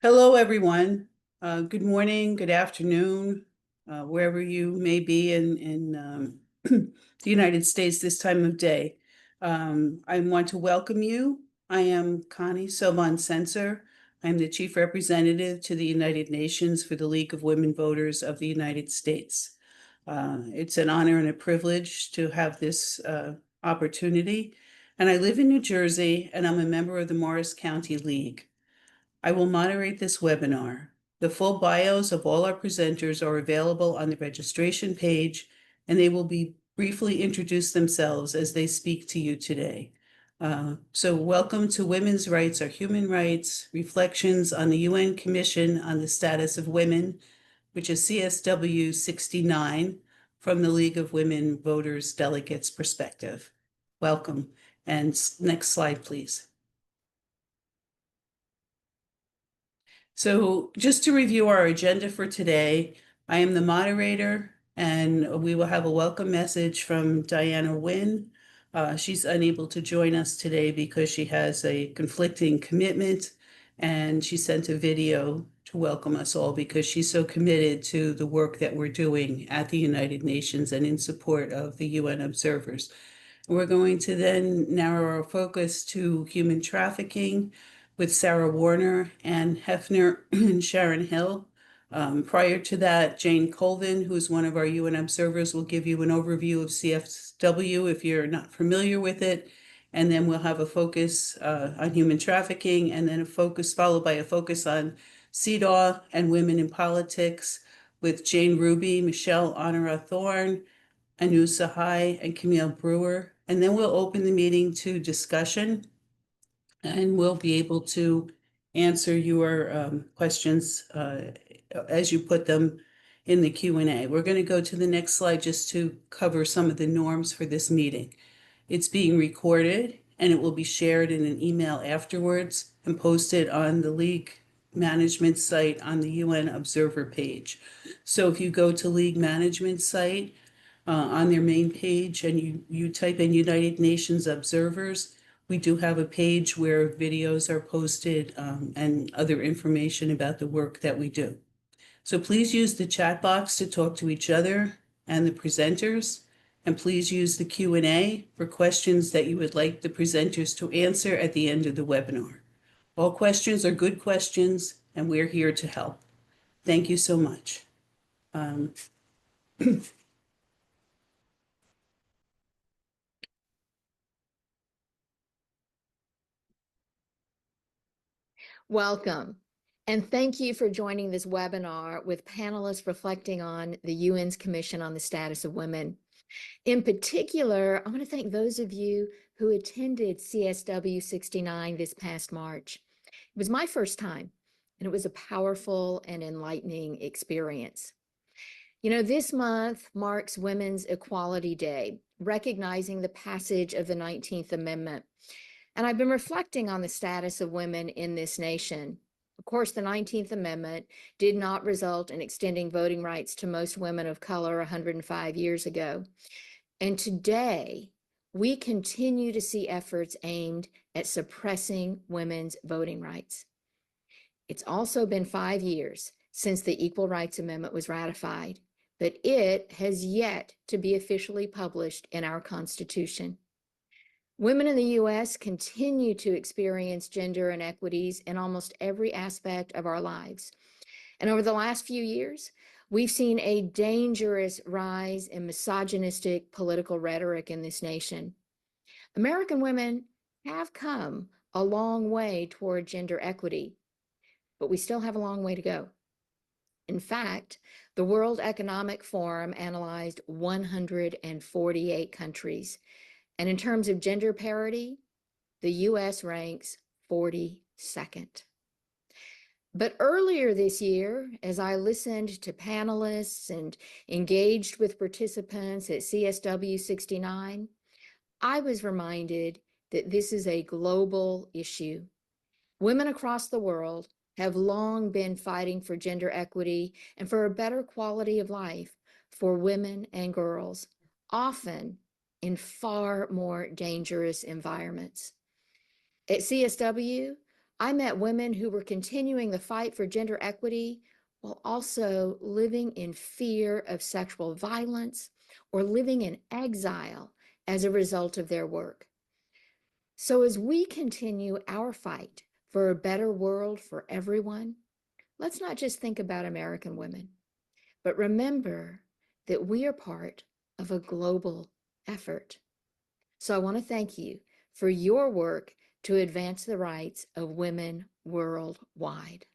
Hello, everyone. Good morning, good afternoon, wherever you may be in the United States this time of day. I want to welcome you. I am Connie Sobon-Sensor. I'm the Chief Representative to the United Nations for the League of Women Voters of the United States. It's an honor and a privilege to have this opportunity. And I live in New Jersey, and I'm a member of the Morris County League. I will moderate this webinar. The full bios of all our presenters are available on the registration page, and they will be briefly introduce themselves as they speak to you today. So welcome to Women's Rights Are Human Rights, Reflections on the UN Commission on the Status of Women, which is CSW69 from the League of Women Voters Delegates perspective. Welcome. And next slide, please. So just to review our agenda for today, I am the moderator, and we will have a welcome message from Diana Wynn. She's unable to join us today because she has a conflicting commitment, and she sent a video to welcome us all because she's so committed to the work that we're doing at the United Nations and in support of the UN observers. We're going to then narrow our focus to human trafficking with Sarah Warner, Ann Hefner, and Sharon Hill. Prior to that, Jane Colvin, who's one of our UN observers, will give you an overview of CSW if you're not familiar with it. And then we'll have a focus on human trafficking, and then a focus followed by a focus on CEDAW and women in politics with Jane Ruby, Michelle Honora Thorne, Anu Sahai, and Camille Brewer. And then we'll open the meeting to discussion, and we'll be able to answer your questions as you put them in the Q&A. We're going to go to the next slide just to cover some of the norms for this meeting. It's being recorded, and it will be shared in an email afterwards and posted on the League Management site on the UN Observer page. So if you go to League Management site on their main page and you type in United Nations Observers, we do have a page where videos are posted and other information about the work that we do. So please use the chat box to talk to each other and the presenters, and please use the Q&A for questions that you would like the presenters to answer at the end of the webinar. All questions are good questions, and we're here to help. Thank you so much. Welcome, and thank you for joining this webinar with panelists reflecting on the UN's Commission on the Status of Women. In particular, I want to thank those of you who attended CSW69 this past March. It was my first time, and it was a powerful and enlightening experience. You know, this month marks Women's Equality Day, recognizing the passage of the 19th Amendment. And I've been reflecting on the status of women in this nation. Of course, the 19th Amendment did not result in extending voting rights to most women of color 105 years ago. And today, we continue to see efforts aimed at suppressing women's voting rights. It's also been 5 years since the Equal Rights Amendment was ratified, but it has yet to be officially published in our Constitution. Women in the U.S. continue to experience gender inequities in almost every aspect of our lives. And over the last few years, we've seen a dangerous rise in misogynistic political rhetoric in this nation. American women have come a long way toward gender equity, but we still have a long way to go. In fact, the World Economic Forum analyzed 148 countries. And in terms of gender parity, the U.S. ranks 42nd. But earlier this year, as I listened to panelists and engaged with participants at CSW69, I was reminded that this is a global issue. Women across the world have long been fighting for gender equity and for a better quality of life for women and girls, often in far more dangerous environments. At CSW, I met women who were continuing the fight for gender equity while also living in fear of sexual violence or living in exile as a result of their work. So, as we continue our fight for a better world for everyone, let's not just think about American women, but remember that we are part of a global effort. So I want to thank you for your work to advance the rights of women worldwide.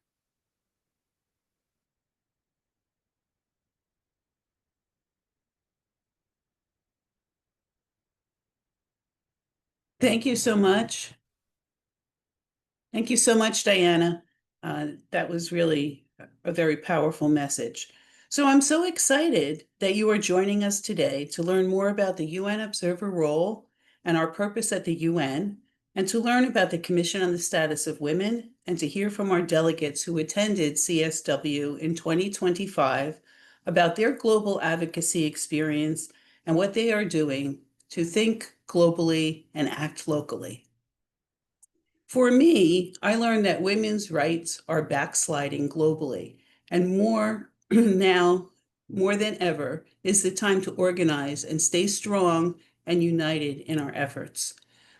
Thank you so much. Thank you so much, Diana. That was really a very powerful message. So I'm so excited that you are joining us today to learn more about the UN Observer role and our purpose at the UN, and to learn about the Commission on the Status of Women, and to hear from our delegates who attended CSW in 2025 about their global advocacy experience and what they are doing to think globally and act locally. For me, I learned that women's rights are backsliding globally, and more now, more than ever, is the time to organize and stay strong and united in our efforts.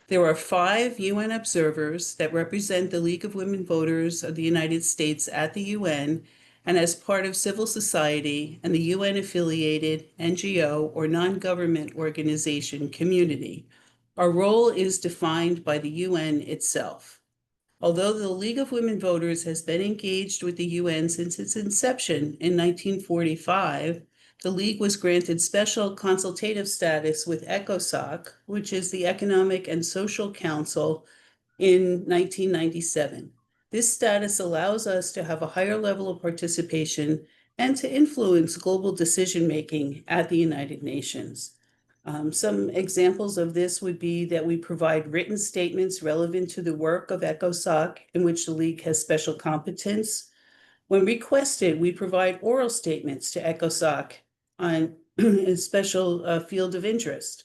There are 5 UN observers that represent the League of Women Voters of the United States at the UN and as part of civil society and the UN affiliated NGO or non-government organization community. Our role is defined by the UN itself. Although the League of Women Voters has been engaged with the UN since its inception in 1945, the League was granted special consultative status with ECOSOC, which is the Economic and Social Council, in 1997. This status allows us to have a higher level of participation and to influence global decision-making at the United Nations. Some examples of this would be that we provide written statements relevant to the work of ECOSOC in which the League has special competence. When requested, we provide oral statements to ECOSOC on a special field of interest.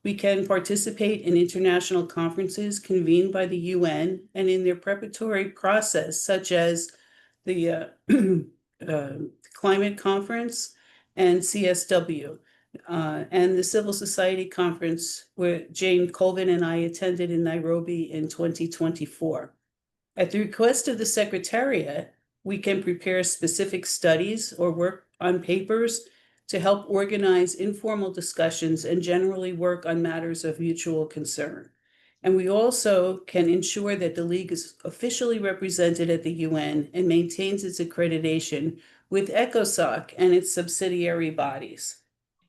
We can participate in international conferences convened by the UN and in their preparatory process, such as the Climate Conference and CSW. And the Civil Society Conference where Jane Colvin and I attended in Nairobi in 2024. At the request of the Secretariat, we can prepare specific studies or work on papers to help organize informal discussions and generally work on matters of mutual concern. And we also can ensure that the League is officially represented at the UN and maintains its accreditation with ECOSOC and its subsidiary bodies.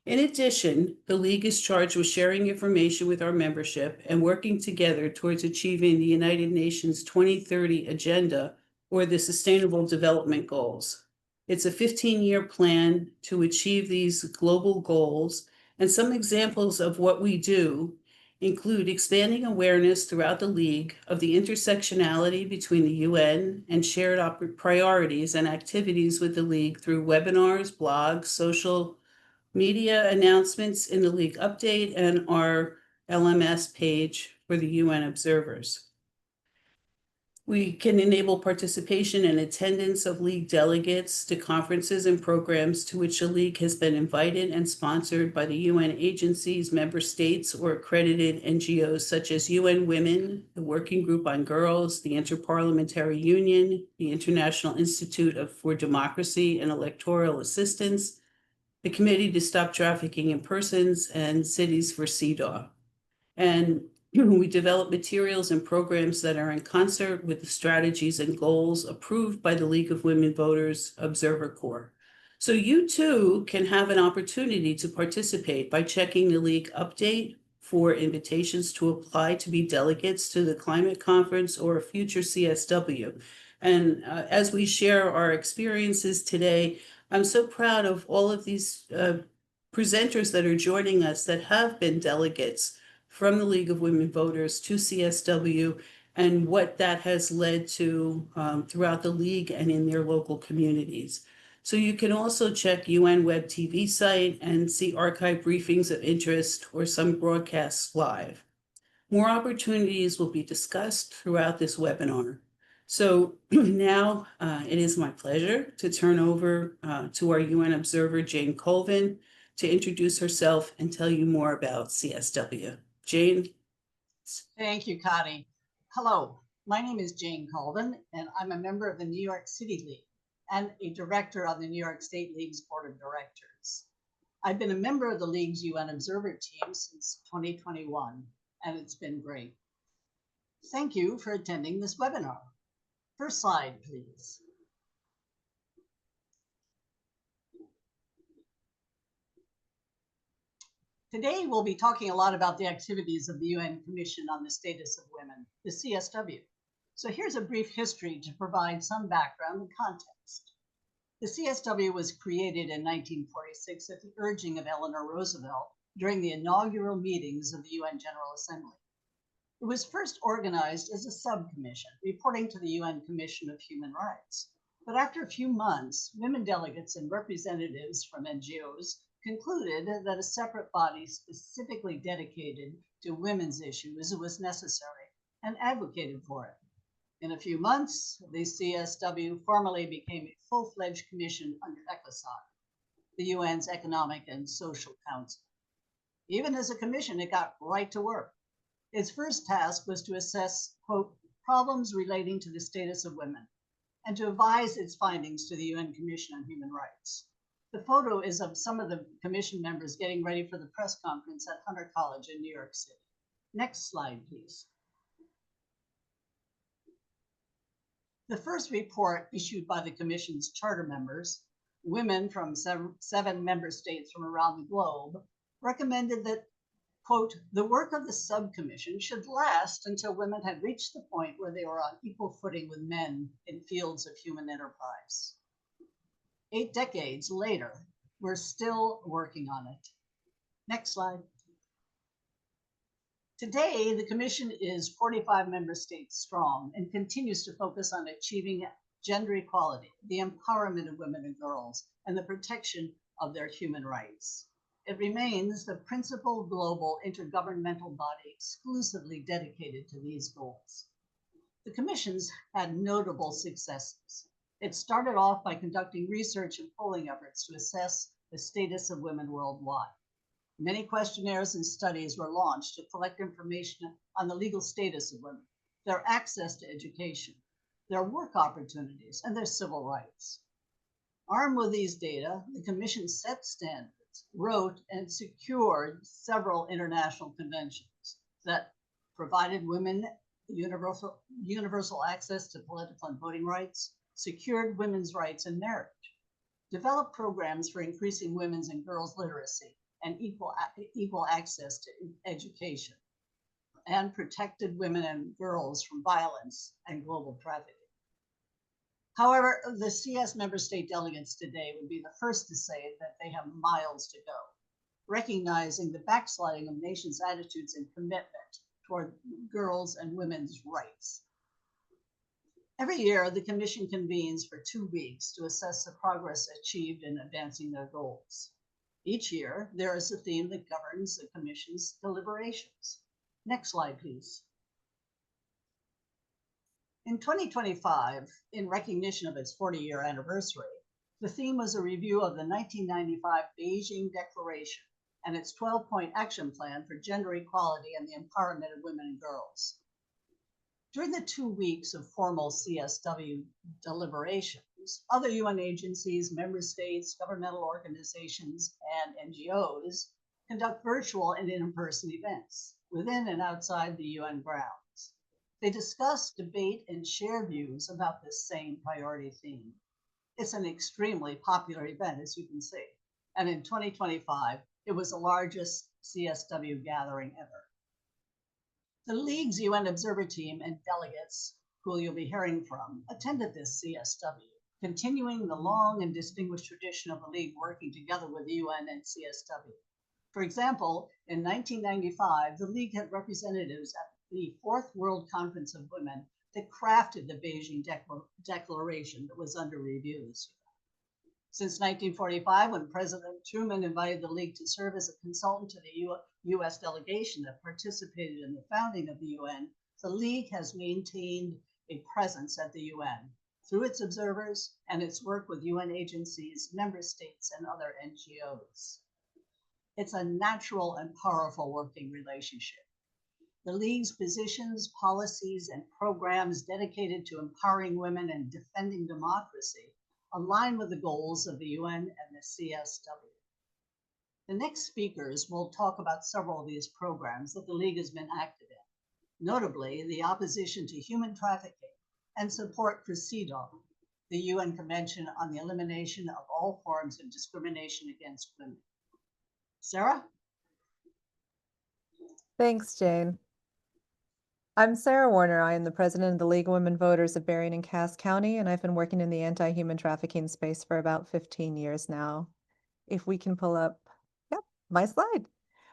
In addition, the League is charged with sharing information with our membership and working together towards achieving the United Nations 2030 Agenda or the Sustainable Development Goals. It's a 15-year plan to achieve these global goals, and some examples of what we do include expanding awareness throughout the League of the intersectionality between the UN and shared priorities and activities with the League through webinars, blogs, social media announcements in the League update and our LMS page for the UN observers. We can enable participation and attendance of League delegates to conferences and programs to which the League has been invited and sponsored by the UN agencies, member states, or accredited NGOs such as UN Women, the Working Group on Girls, the Interparliamentary Union, the International Institute for Democracy and Electoral Assistance, the Committee to Stop Trafficking in Persons, and Cities for CEDAW. And we develop materials and programs that are in concert with the strategies and goals approved by the League of Women Voters Observer Corps. So you too can have an opportunity to participate by checking the League update for invitations to apply to be delegates to the climate conference or a future CSW. And as we share our experiences today, I'm so proud of all of these presenters that are joining us that have been delegates from the League of Women Voters to CSW and what that has led to throughout the League and in their local communities. So you can also check UN Web TV site and see archive briefings of interest or some broadcasts live. More opportunities will be discussed throughout this webinar. So now it is my pleasure to turn over to our UN observer, Jane Colvin, to introduce herself and tell you more about CSW. Jane? Thank you, Connie. Hello, my name is Jane Colvin, and I'm a member of the New York City League and a director on the New York State League's Board of Directors. I've been a member of the League's UN Observer team since 2021, and it's been great. Thank you for attending this webinar. First slide, please. Today, we'll be talking a lot about the activities of the UN Commission on the Status of Women, the CSW. So here's a brief history to provide some background and context. The CSW was created in 1946 at the urging of Eleanor Roosevelt during the inaugural meetings of the UN General Assembly. It was first organized as a subcommission, reporting to the UN Commission of Human Rights. But after a few months, women delegates and representatives from NGOs concluded that a separate body specifically dedicated to women's issues was necessary and advocated for it. In a few months, the CSW formally became a full-fledged commission under ECOSOC, the UN's Economic and Social Council. Even as a commission, it got right to work. Its first task was to assess, quote, problems relating to the status of women, and to advise its findings to the UN Commission on Human Rights. The photo is of some of the commission members getting ready for the press conference at Hunter College in New York City. Next slide, please. The first report issued by the Commission's charter members, women from seven member states from around the globe, recommended that, quote, the work of the subcommission should last until women had reached the point where they were on equal footing with men in fields of human enterprise. 8 decades later, we're still working on it. Next slide. Today, the Commission is 45 member states strong and continues to focus on achieving gender equality, the empowerment of women and girls, and the protection of their human rights. It remains the principal global intergovernmental body exclusively dedicated to these goals. The Commission's had notable successes. It started off by conducting research and polling efforts to assess the status of women worldwide. Many questionnaires and studies were launched to collect information on the legal status of women, their access to education, their work opportunities, and their civil rights. Armed with these data, the Commission set standards, wrote and secured several international conventions that provided women universal access to political and voting rights, secured women's rights in marriage, developed programs for increasing women's and girls' literacy and equal access to education, and protected women and girls from violence and global trafficking. However, the CS member state delegates today would be the first to say that they have miles to go, recognizing the backsliding of nations' attitudes and commitment toward girls' and women's rights. Every year, the Commission convenes for 2 weeks to assess the progress achieved in advancing their goals. Each year, there is a theme that governs the Commission's deliberations. Next slide, please. In 2025, in recognition of its 40-year anniversary, the theme was a review of the 1995 Beijing Declaration and its 12-point action plan for gender equality and the empowerment of women and girls. During the 2 weeks of formal CSW deliberations, other UN agencies, member states, governmental organizations, and NGOs conduct virtual and in-person events within and outside the UN grounds. They discuss, debate, and share views about this same priority theme. It's an extremely popular event, as you can see. And in 2025, it was the largest CSW gathering ever. The League's UN Observer team and delegates, who you'll be hearing from, attended this CSW, continuing the long and distinguished tradition of the League working together with the UN and CSW. For example, in 1995, the League had representatives at the Fourth World Conference of Women that crafted the Beijing Declaration that was under review this year. Since 1945, when President Truman invited the League to serve as a consultant to the U.S. delegation that participated in the founding of the UN, the League has maintained a presence at the UN through its observers and its work with UN agencies, member states, and other NGOs. It's a natural and powerful working relationship. The League's positions, policies, and programs dedicated to empowering women and defending democracy align with the goals of the UN and the CSW. The next speakers will talk about several of these programs that the League has been active in, notably the opposition to human trafficking and support for CEDAW, the UN Convention on the Elimination of All Forms of Discrimination Against Women. Sarah? Thanks, Jane. I'm Sarah Warner. I am the president of the League of Women Voters of Berrien and Cass County, and I've been working in the anti-human trafficking space for about 15 years now. If we can pull up, yep, my slide.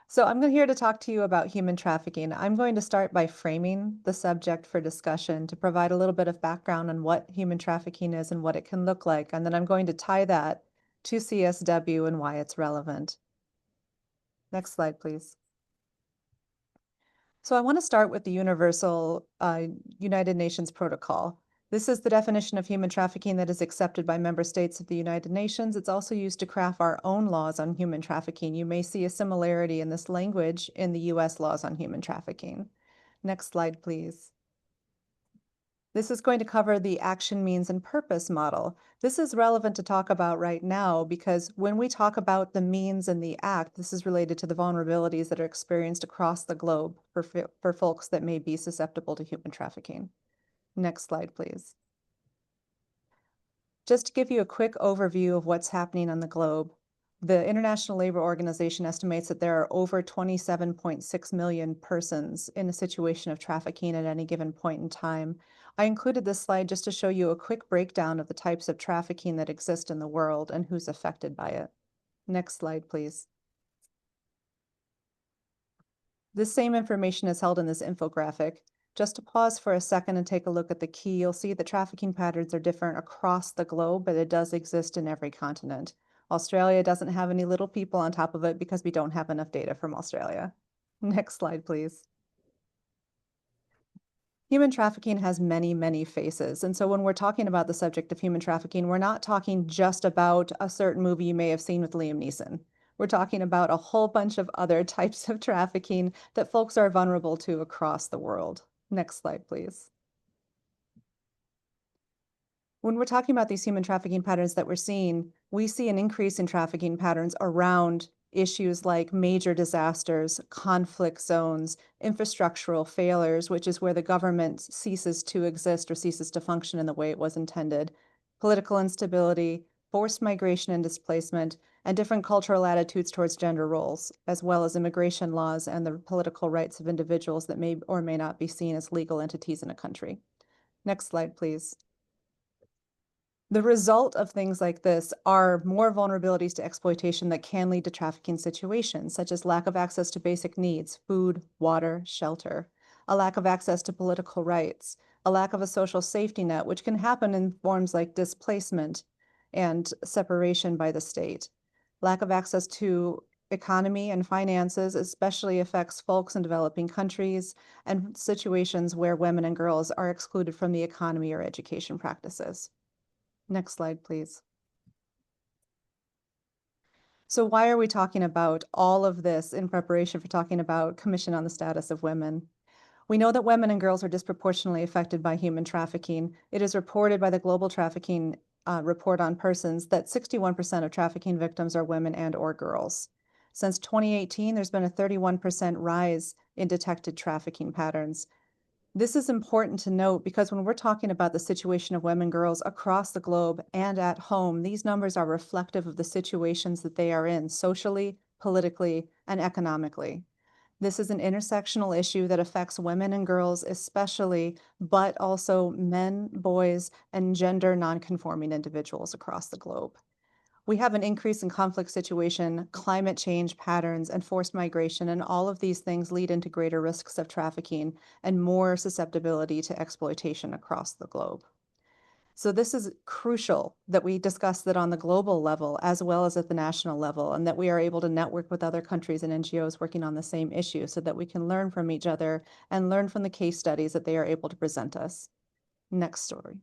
So I'm here to talk to you about human trafficking. I'm going to start by framing the subject for discussion to provide a little bit of background on what human trafficking is and what it can look like. And then I'm going to tie that to CSW and why it's relevant. Next slide, please. So I want to start with the Universal United Nations Protocol. This is the definition of human trafficking that is accepted by member states of the United Nations. It's also used to craft our own laws on human trafficking. You may see a similarity in this language in the US laws on human trafficking. Next slide, please. This is going to cover the action, means, and purpose model. This is relevant to talk about right now because when we talk about the means and the act, this is related to the vulnerabilities that are experienced across the globe for folks that may be susceptible to human trafficking. Next slide, please. Just to give you a quick overview of what's happening on the globe, the International Labor Organization estimates that there are over 27.6 million persons in a situation of trafficking at any given point in time. I included this slide just to show you a quick breakdown of the types of trafficking that exist in the world and who's affected by it. Next slide, please. This same information is held in this infographic. Just to pause for a second and take a look at the key, you'll see that trafficking patterns are different across the globe, but it does exist in every continent. Australia doesn't have any little people on top of it because we don't have enough data from Australia. Next slide, please. Human trafficking has many, many faces. And so when we're talking about the subject of human trafficking, we're not talking just about a certain movie you may have seen with Liam Neeson. We're talking about a whole bunch of other types of trafficking that folks are vulnerable to across the world. Next slide, please. When we're talking about these human trafficking patterns that we're seeing, we see an increase in trafficking patterns around issues like major disasters, conflict zones, infrastructural failures, which is where the government ceases to exist or ceases to function in the way it was intended, political instability, forced migration and displacement, and different cultural attitudes towards gender roles, as well as immigration laws and the political rights of individuals that may or may not be seen as legal entities in a country. Next slide, please. The result of things like this are more vulnerabilities to exploitation that can lead to trafficking situations, such as lack of access to basic needs, food, water, shelter, a lack of access to political rights, a lack of a social safety net, which can happen in forms like displacement and separation by the state. Lack of access to economy and finances especially affects folks in developing countries and situations where women and girls are excluded from the economy or education practices. Next slide, please. So why are we talking about all of this in preparation for talking about Commission on the Status of Women? We know that women and girls are disproportionately affected by human trafficking. It is reported by the Global Trafficking Report on Persons that 61% of trafficking victims are women and or girls. Since 2018, there's been a 31% rise in detected trafficking patterns. This is important to note because when we're talking about the situation of women and girls across the globe and at home, these numbers are reflective of the situations that they are in socially, politically, and economically. This is an intersectional issue that affects women and girls especially, but also men, boys, and gender nonconforming individuals across the globe. We have an increase in conflict situation, climate change patterns, and forced migration, and all of these things lead into greater risks of trafficking and more susceptibility to exploitation across the globe. So this is crucial that we discuss that on the global level as well as at the national level, and that we are able to network with other countries and NGOs working on the same issue so that we can learn from each other and learn from the case studies that they are able to present us. Next story.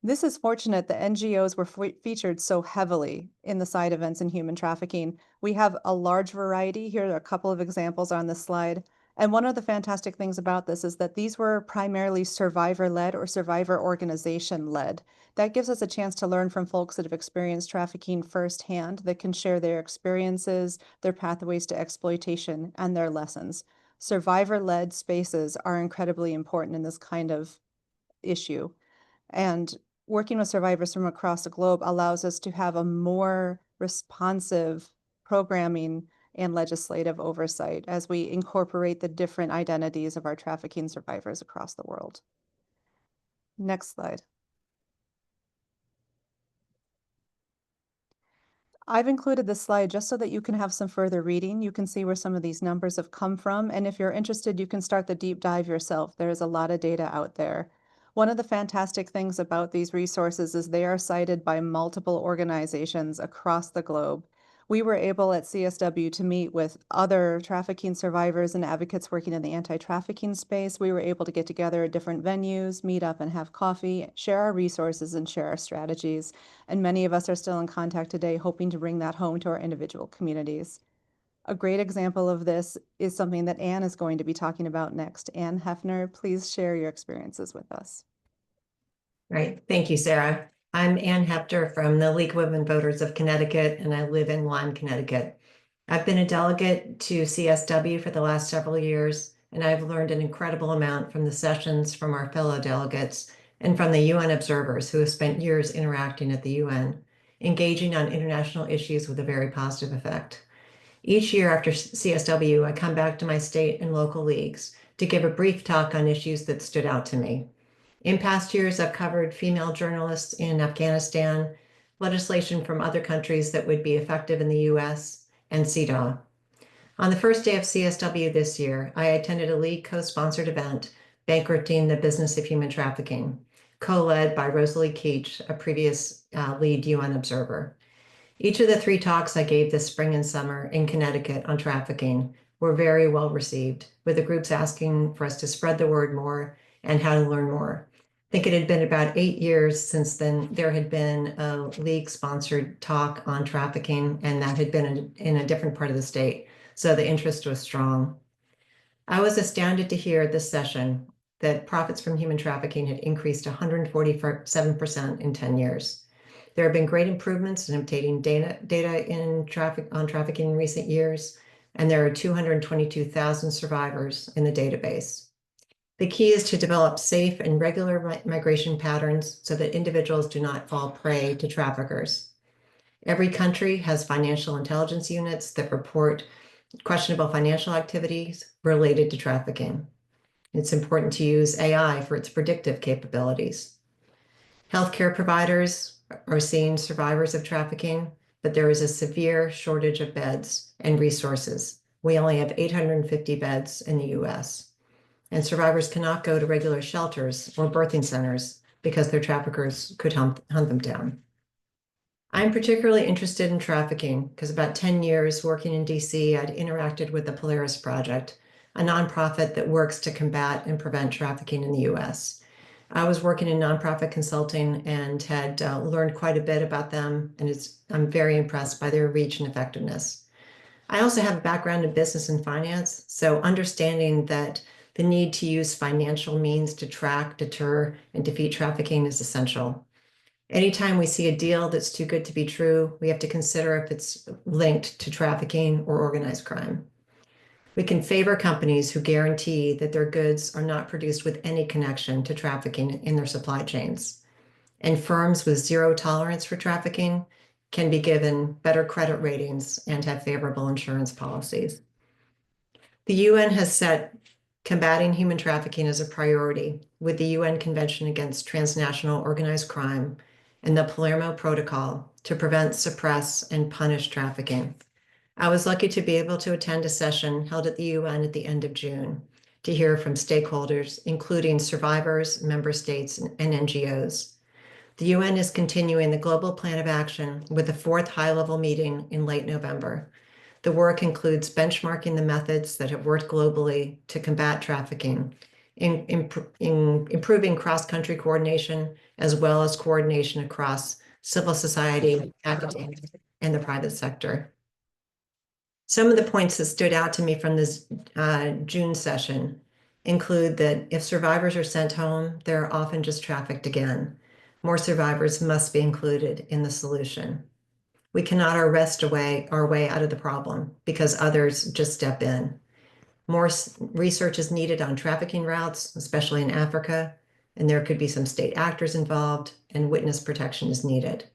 This is fortunate that NGOs were featured so heavily in the side events in human trafficking. We have a large variety. Here are a couple of examples on this slide. And one of the fantastic things about this is that these were primarily survivor-led or survivor organization-led. That gives us a chance to learn from folks that have experienced trafficking firsthand, that can share their experiences, their pathways to exploitation, and their lessons. Survivor-led spaces are incredibly important in this kind of issue. And working with survivors from across the globe allows us to have a more responsive programming and legislative oversight as we incorporate the different identities of our trafficking survivors across the world. Next slide. I've included this slide just so that you can have some further reading. You can see where some of these numbers have come from. And if you're interested, you can start the deep dive yourself. There is a lot of data out there. One of the fantastic things about these resources is they are cited by multiple organizations across the globe. We were able at CSW to meet with other trafficking survivors and advocates working in the anti-trafficking space. We were able to get together at different venues, meet up and have coffee, share our resources and share our strategies. And many of us are still in contact today, hoping to bring that home to our individual communities. A great example of this is something that Anne is going to be talking about next. Anne Hefner, please share your experiences with us. Right. Thank you, Sarah. I'm Ann Hepter from the League of Women Voters of Connecticut, and I live in Lyme, Connecticut. I've been a delegate to CSW for the last several years, and I've learned an incredible amount from the sessions from our fellow delegates and from the UN observers who have spent years interacting at the UN, engaging on international issues with a very positive effect. Each year after CSW, I come back to my state and local leagues to give a brief talk on issues that stood out to me. In past years, I've covered female journalists in Afghanistan, legislation from other countries that would be effective in the US, and CEDAW. On the first day of CSW this year, I attended a league co-sponsored event, Bankrupting the Business of Human Trafficking, co-led by Rosalie Keach, a previous lead UN observer. Each of the 3 talks I gave this spring and summer in Connecticut on trafficking were very well received, with the groups asking for us to spread the word more and how to learn more. I think it had been about 8 years since then there had been a league-sponsored talk on trafficking, and that had been in a different part of the state, so the interest was strong. I was astounded to hear at this session that profits from human trafficking had increased 147% in 10 years. There have been great improvements in obtaining data on trafficking in recent years, and there are 222,000 survivors in the database. The key is to develop safe and regular migration patterns so that individuals do not fall prey to traffickers. Every country has financial intelligence units that report questionable financial activities related to trafficking. It's important to use AI for its predictive capabilities. Healthcare providers are seeing survivors of trafficking, but there is a severe shortage of beds and resources. We only have 850 beds in the US, and survivors cannot go to regular shelters or birthing centers because their traffickers could hunt them down. I'm particularly interested in trafficking because about 10 years working in DC, I'd interacted with the Polaris Project, a nonprofit that works to combat and prevent trafficking in the US. I was working in nonprofit consulting and had learned quite a bit about them, and I'm very impressed by their reach and effectiveness. I also have a background in business and finance, so understanding that the need to use financial means to track, deter, and defeat trafficking is essential. Anytime we see a deal that's too good to be true, we have to consider if it's linked to trafficking or organized crime. We can favor companies who guarantee that their goods are not produced with any connection to trafficking in their supply chains. And firms with zero tolerance for trafficking can be given better credit ratings and have favorable insurance policies. The UN has set combating human trafficking as a priority with the UN Convention Against Transnational Organized Crime and the Palermo Protocol to prevent, suppress, and punish trafficking. I was lucky to be able to attend a session held at the UN at the end of June to hear from stakeholders, including survivors, member states, and NGOs. The UN is continuing the Global Plan of Action with the 4th high-level meeting in late November. The work includes benchmarking the methods that have worked globally to combat trafficking in improving cross-country coordination, as well as coordination across civil society, academia, and the private sector. Some of the points that stood out to me from this June session include that if survivors are sent home, they're often just trafficked again. More survivors must be included in the solution. We cannot arrest our way out of the problem because others just step in. More research is needed on trafficking routes, especially in Africa, and there could be some state actors involved, and witness protection is needed.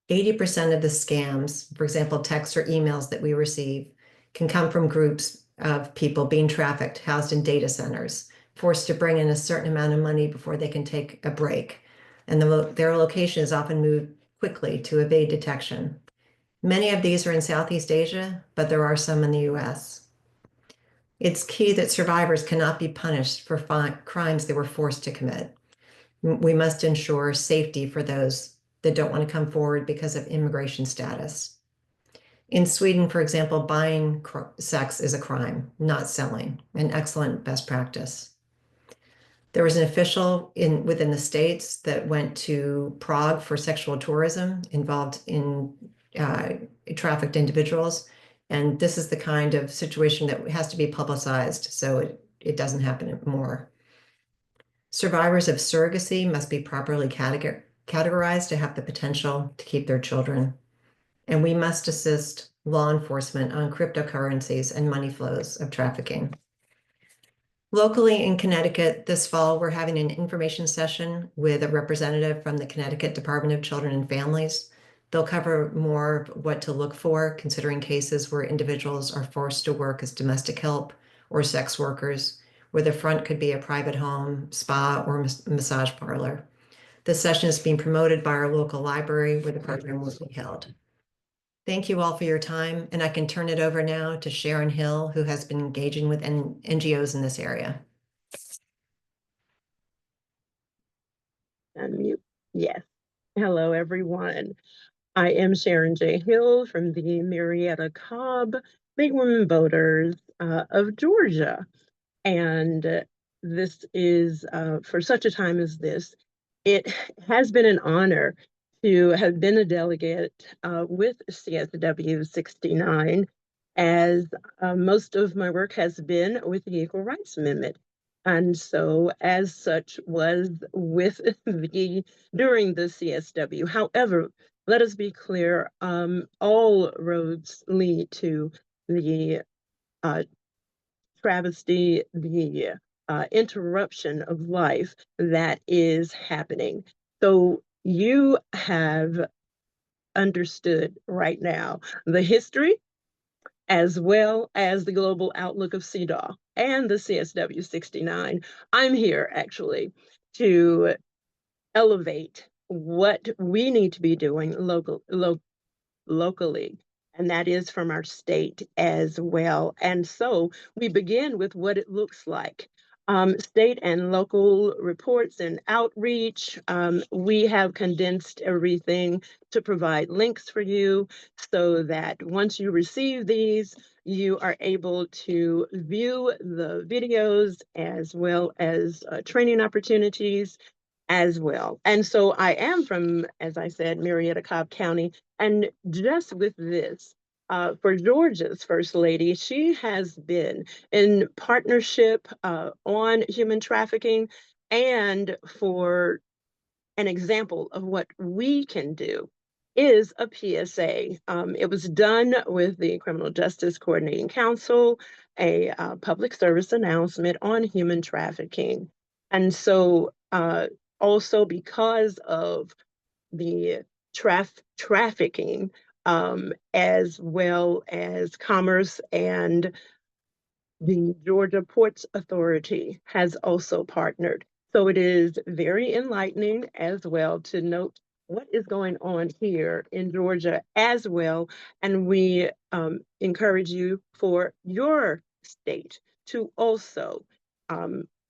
80% of the scams, for example, texts or emails that we receive, can come from groups of people being trafficked, housed in data centers, forced to bring in a certain amount of money before they can take a break. And their location is often moved quickly to evade detection. Many of these are in Southeast Asia, but there are some in the US. It's key that survivors cannot be punished for crimes they were forced to commit. We must ensure safety for those that don't want to come forward because of immigration status. In Sweden, for example, buying sex is a crime, not selling, an excellent best practice. There was an official within the states that went to Prague for sexual tourism involved in trafficked individuals. And this is the kind of situation that has to be publicized so it doesn't happen more. Survivors of surrogacy must be properly categorized to have the potential to keep their children. And we must assist law enforcement on cryptocurrencies and money flows of trafficking. Locally in Connecticut this fall, we're having an information session with a representative from the Connecticut Department of Children and Families. They'll cover more of what to look for, considering cases where individuals are forced to work as domestic help or sex workers, where the front could be a private home, spa, or massage parlor. This session is being promoted by our local library where the program will be held. Thank you all for your time, and I can turn it over now to Sharon Hill, who has been engaging with NGOs in this area. Unmute. Yes. Hello, everyone. I am Sharon J. Hill from the Marietta Cobb League Women Voters of Georgia. And this is, for such a time as this, it has been an honor to have been a delegate with CSW69, as most of my work has been with the Equal Rights Amendment. And so as such was with during the CSW. However, let us be clear, all roads lead to the travesty, the interruption of life that is happening. So you have understood right now the history as well as the global outlook of CEDAW and the CSW69. I'm here actually to elevate what we need to be doing locally, and that is from our state as well. And so we begin with what it looks like. State and local reports and outreach. We have condensed everything to provide links for you so that once you receive these, you are able to view the videos as well as training opportunities as well. And so I am from, as I said, Marietta Cobb County. And just with this, for Georgia's First Lady, she has been in partnership on human trafficking, and for an example of what we can do is a PSA. It was done with the Criminal Justice Coordinating Council, a public service announcement on human trafficking. And so also because of the trafficking, as well as commerce, and the Georgia Ports Authority has also partnered. So it is very enlightening as well to note what is going on here in Georgia as well. And we encourage you for your state to also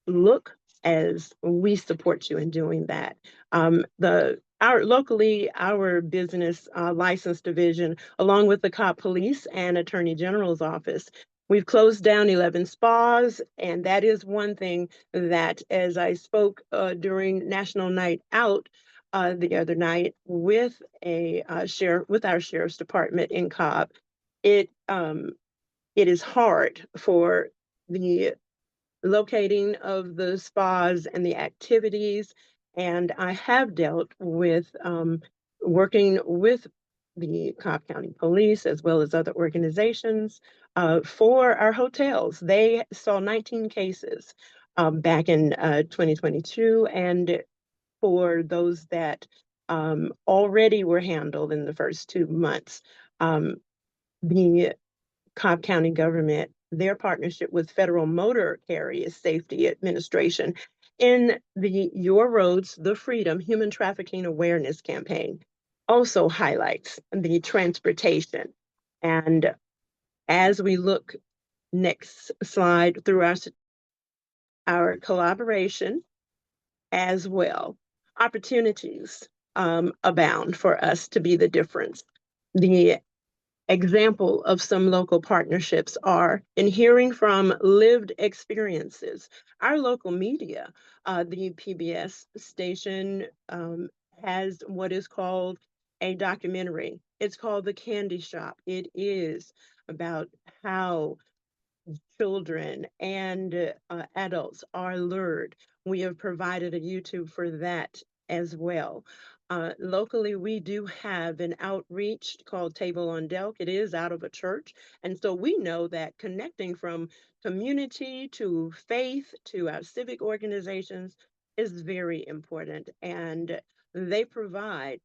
look as we support you in doing that. Our business license division, along with the Cobb Police and Attorney General's office, We've closed down 11 spas, and that is one thing that, as I spoke during National Night Out the other night with with our sheriff's department in Cobb, it it is hard for the locating of the spas and the activities. And I have dealt with working with the Cobb County Police as well as other organizations for our hotels. They saw 19 cases back in 2022, and for those that already were handled in the first 2 months, um, the Cobb County government, their partnership with Federal Motor Carrier Safety Administration in the Your Roads, the Freedom Human Trafficking Awareness Campaign also highlights the transportation. And as we look next slide through our collaboration as well, opportunities abound for us to be the difference. The example of some local partnerships are in hearing from lived experiences. Our local media, the PBS station, has what is called a documentary. It's called The Candy Shop. It is about how children and adults are lured. We have provided a YouTube for that as well. Locally, we do have an outreach called Table on Delk. It is out of a church. And so we know that connecting from community to faith to our civic organizations is very important. And they provide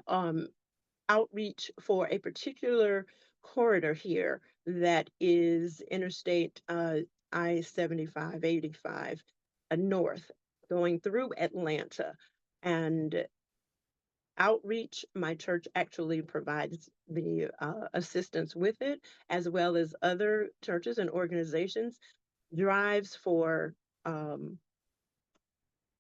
um, outreach for a particular corridor here that is Interstate I-75, 85 north, going through Atlanta. And outreach, my church actually provides the assistance with it, as well as other churches and organizations, drives for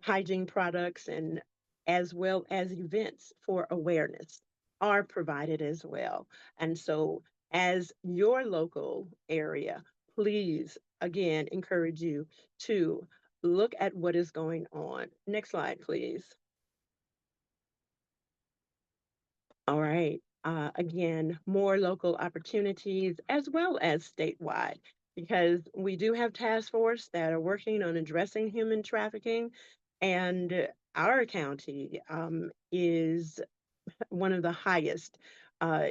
hygiene products and as well as events for awareness are provided as well. And so as your local area, please again encourage you to look at what is going on. Next slide, please. All right. Again, more local opportunities as well as statewide, because we do have task force that are working on addressing human trafficking, and our county is one of the highest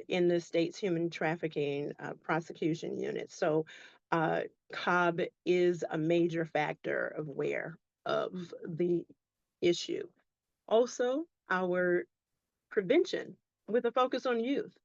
in the state's human trafficking prosecution unit. So Cobb is a major factor of the issue. Also, our prevention with a focus on youth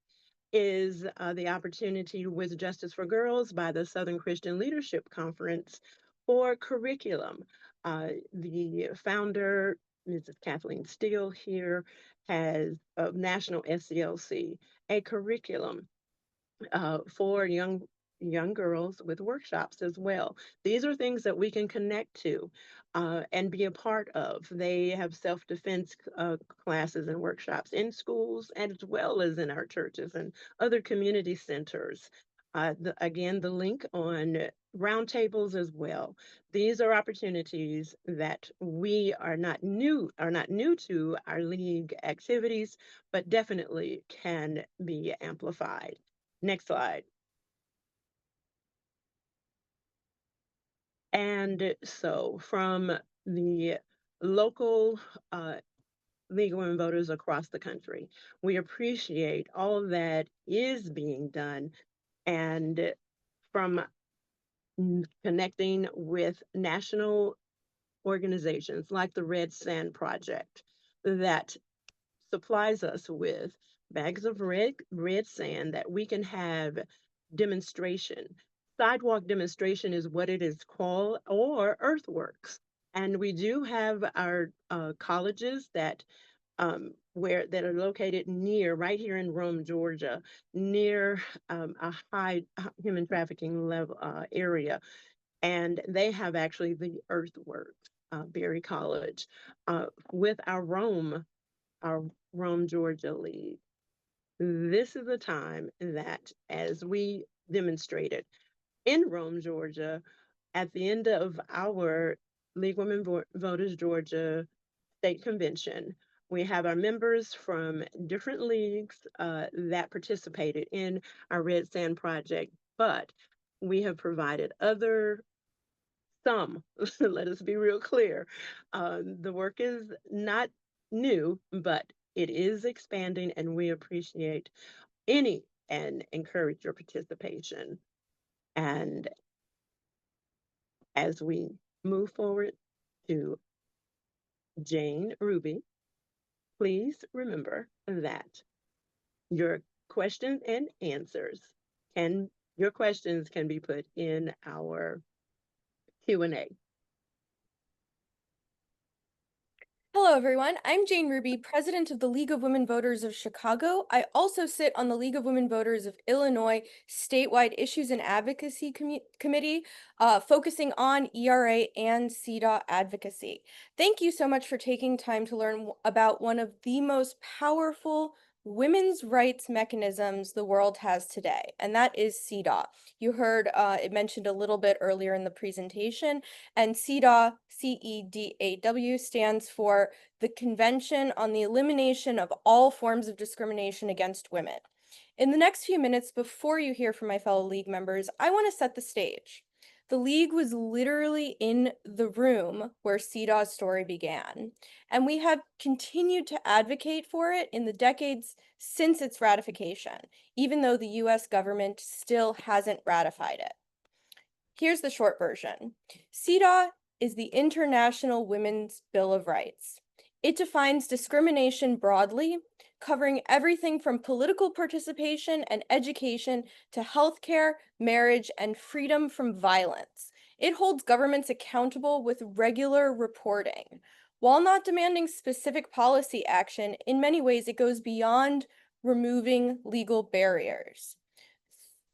is the opportunity with Justice for Girls by the Southern Christian Leadership Conference for curriculum. The founder, Mrs. Kathleen Steele here, has of National SCLC, a curriculum for young girls with workshops as well. These are things that we can connect to and be a part of. They have self-defense classes and workshops in schools as well as in our churches and other community centers. Again, the link on roundtables as well. These are opportunities that we are not new to our league activities, but definitely can be amplified. Next slide. And so from the local League of Women Voters across the country, we appreciate all that is being done, and from connecting with national organizations like the Red Sand Project that supplies us with bags of red sand that we can have demonstration. Sidewalk demonstration is what it is called, or earthworks. And we do have our colleges that that are located near, right here in Rome, Georgia, near a high human trafficking level area, and they have actually the earthworks, Berry College, with our Rome, Georgia lead. This is a time that, as we demonstrated, in Rome, Georgia, at the end of our League Women Voters Georgia State Convention. We have our members from different leagues that participated in our Red Sand Project, but we have provided some, let us be real clear. The work is not new, but it is expanding, and we appreciate any and encourage your participation. And as we move forward to Jane Ruby, please remember that your questions and answers your questions can be put in our Q&A. Hello, everyone. I'm Jane Ruby, president of the League of Women Voters of Chicago. I also sit on the League of Women Voters of Illinois statewide issues and advocacy committee, focusing on ERA and CDA advocacy. Thank you so much for taking time to learn about one of the most powerful women's rights mechanisms the world has today, and that is CDA. You heard it mentioned a little bit earlier in the presentation, and CEDAW, C-E-D-A-W, stands for the Convention on the Elimination of All Forms of Discrimination Against Women. In the next few minutes before you hear from my fellow League members, I want to set the stage. The League was literally in the room where CEDAW's story began, and we have continued to advocate for it in the decades since its ratification, even though the US government still hasn't ratified it. Here's the short version. CEDAW is the International Women's Bill of Rights. It defines discrimination broadly, covering everything from political participation and education to healthcare, marriage, and freedom from violence. It holds governments accountable with regular reporting. While not demanding specific policy action, in many ways it goes beyond removing legal barriers.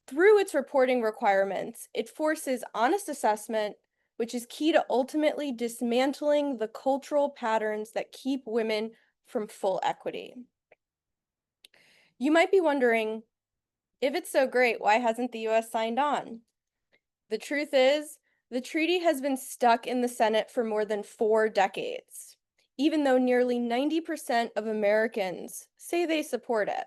Through its reporting requirements, it forces honest assessment, which is key to ultimately dismantling the cultural patterns that keep women from full equity. You might be wondering, if it's so great, why hasn't the US signed on? The truth is, the treaty has been stuck in the Senate for more than 4 decades, even though nearly 90% of Americans say they support it.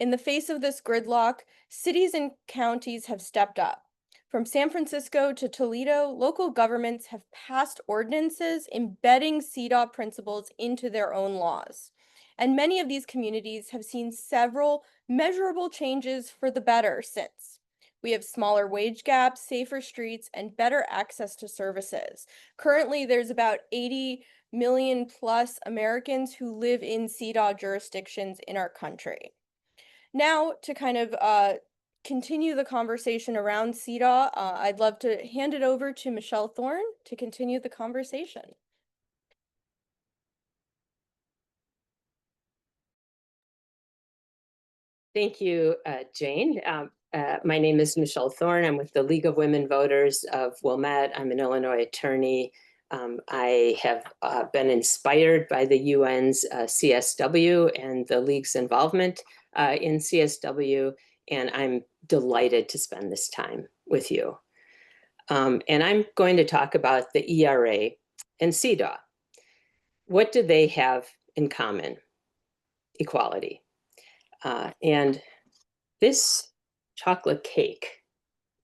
In the face of this gridlock, cities and counties have stepped up. From San Francisco to Toledo, local governments have passed ordinances embedding CEDAW principles into their own laws. And many of these communities have seen several measurable changes for the better since. We have smaller wage gaps, safer streets, and better access to services. Currently, there's about 80 million plus Americans who live in CEDAW jurisdictions in our country. Now, to kind of continue the conversation around CEDAW, I'd love to hand it over to Michelle Thorne to continue the conversation. Thank you, Jane. My name is Michelle Thorne. I'm with the League of Women Voters of Wilmette. I'm an Illinois attorney. I have been inspired by the UN's CSW and the League's involvement in CSW, and I'm delighted to spend this time with you. And I'm going to talk about the ERA and CEDAW. What do they have in common? Equality. And this chocolate cake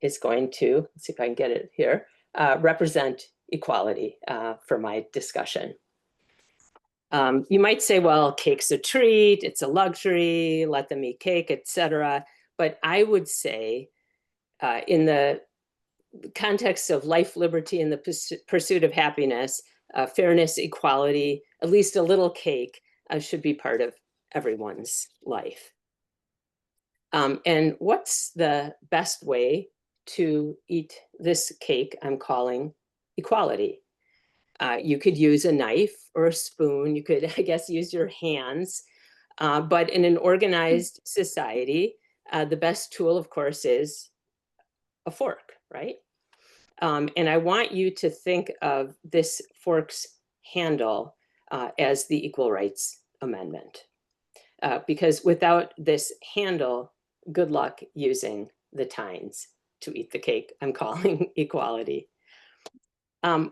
is going to, let's see if I can get it here, represent equality for my discussion. You might say, well, cake's a treat, it's a luxury, let them eat cake, etc. But I would say in the context of life, liberty, and the pursuit of happiness, fairness, equality, at least a little cake should be part of everyone's life. And what's the best way to eat this cake I'm calling equality? You could use a knife or a spoon. You could, I guess, use your hands. But in an organized society, the best tool, of course, is a fork, right? And I want you to think of this fork's handle as the Equal Rights Amendment. Because without this handle, good luck using the tines. to eat the cake I'm calling equality.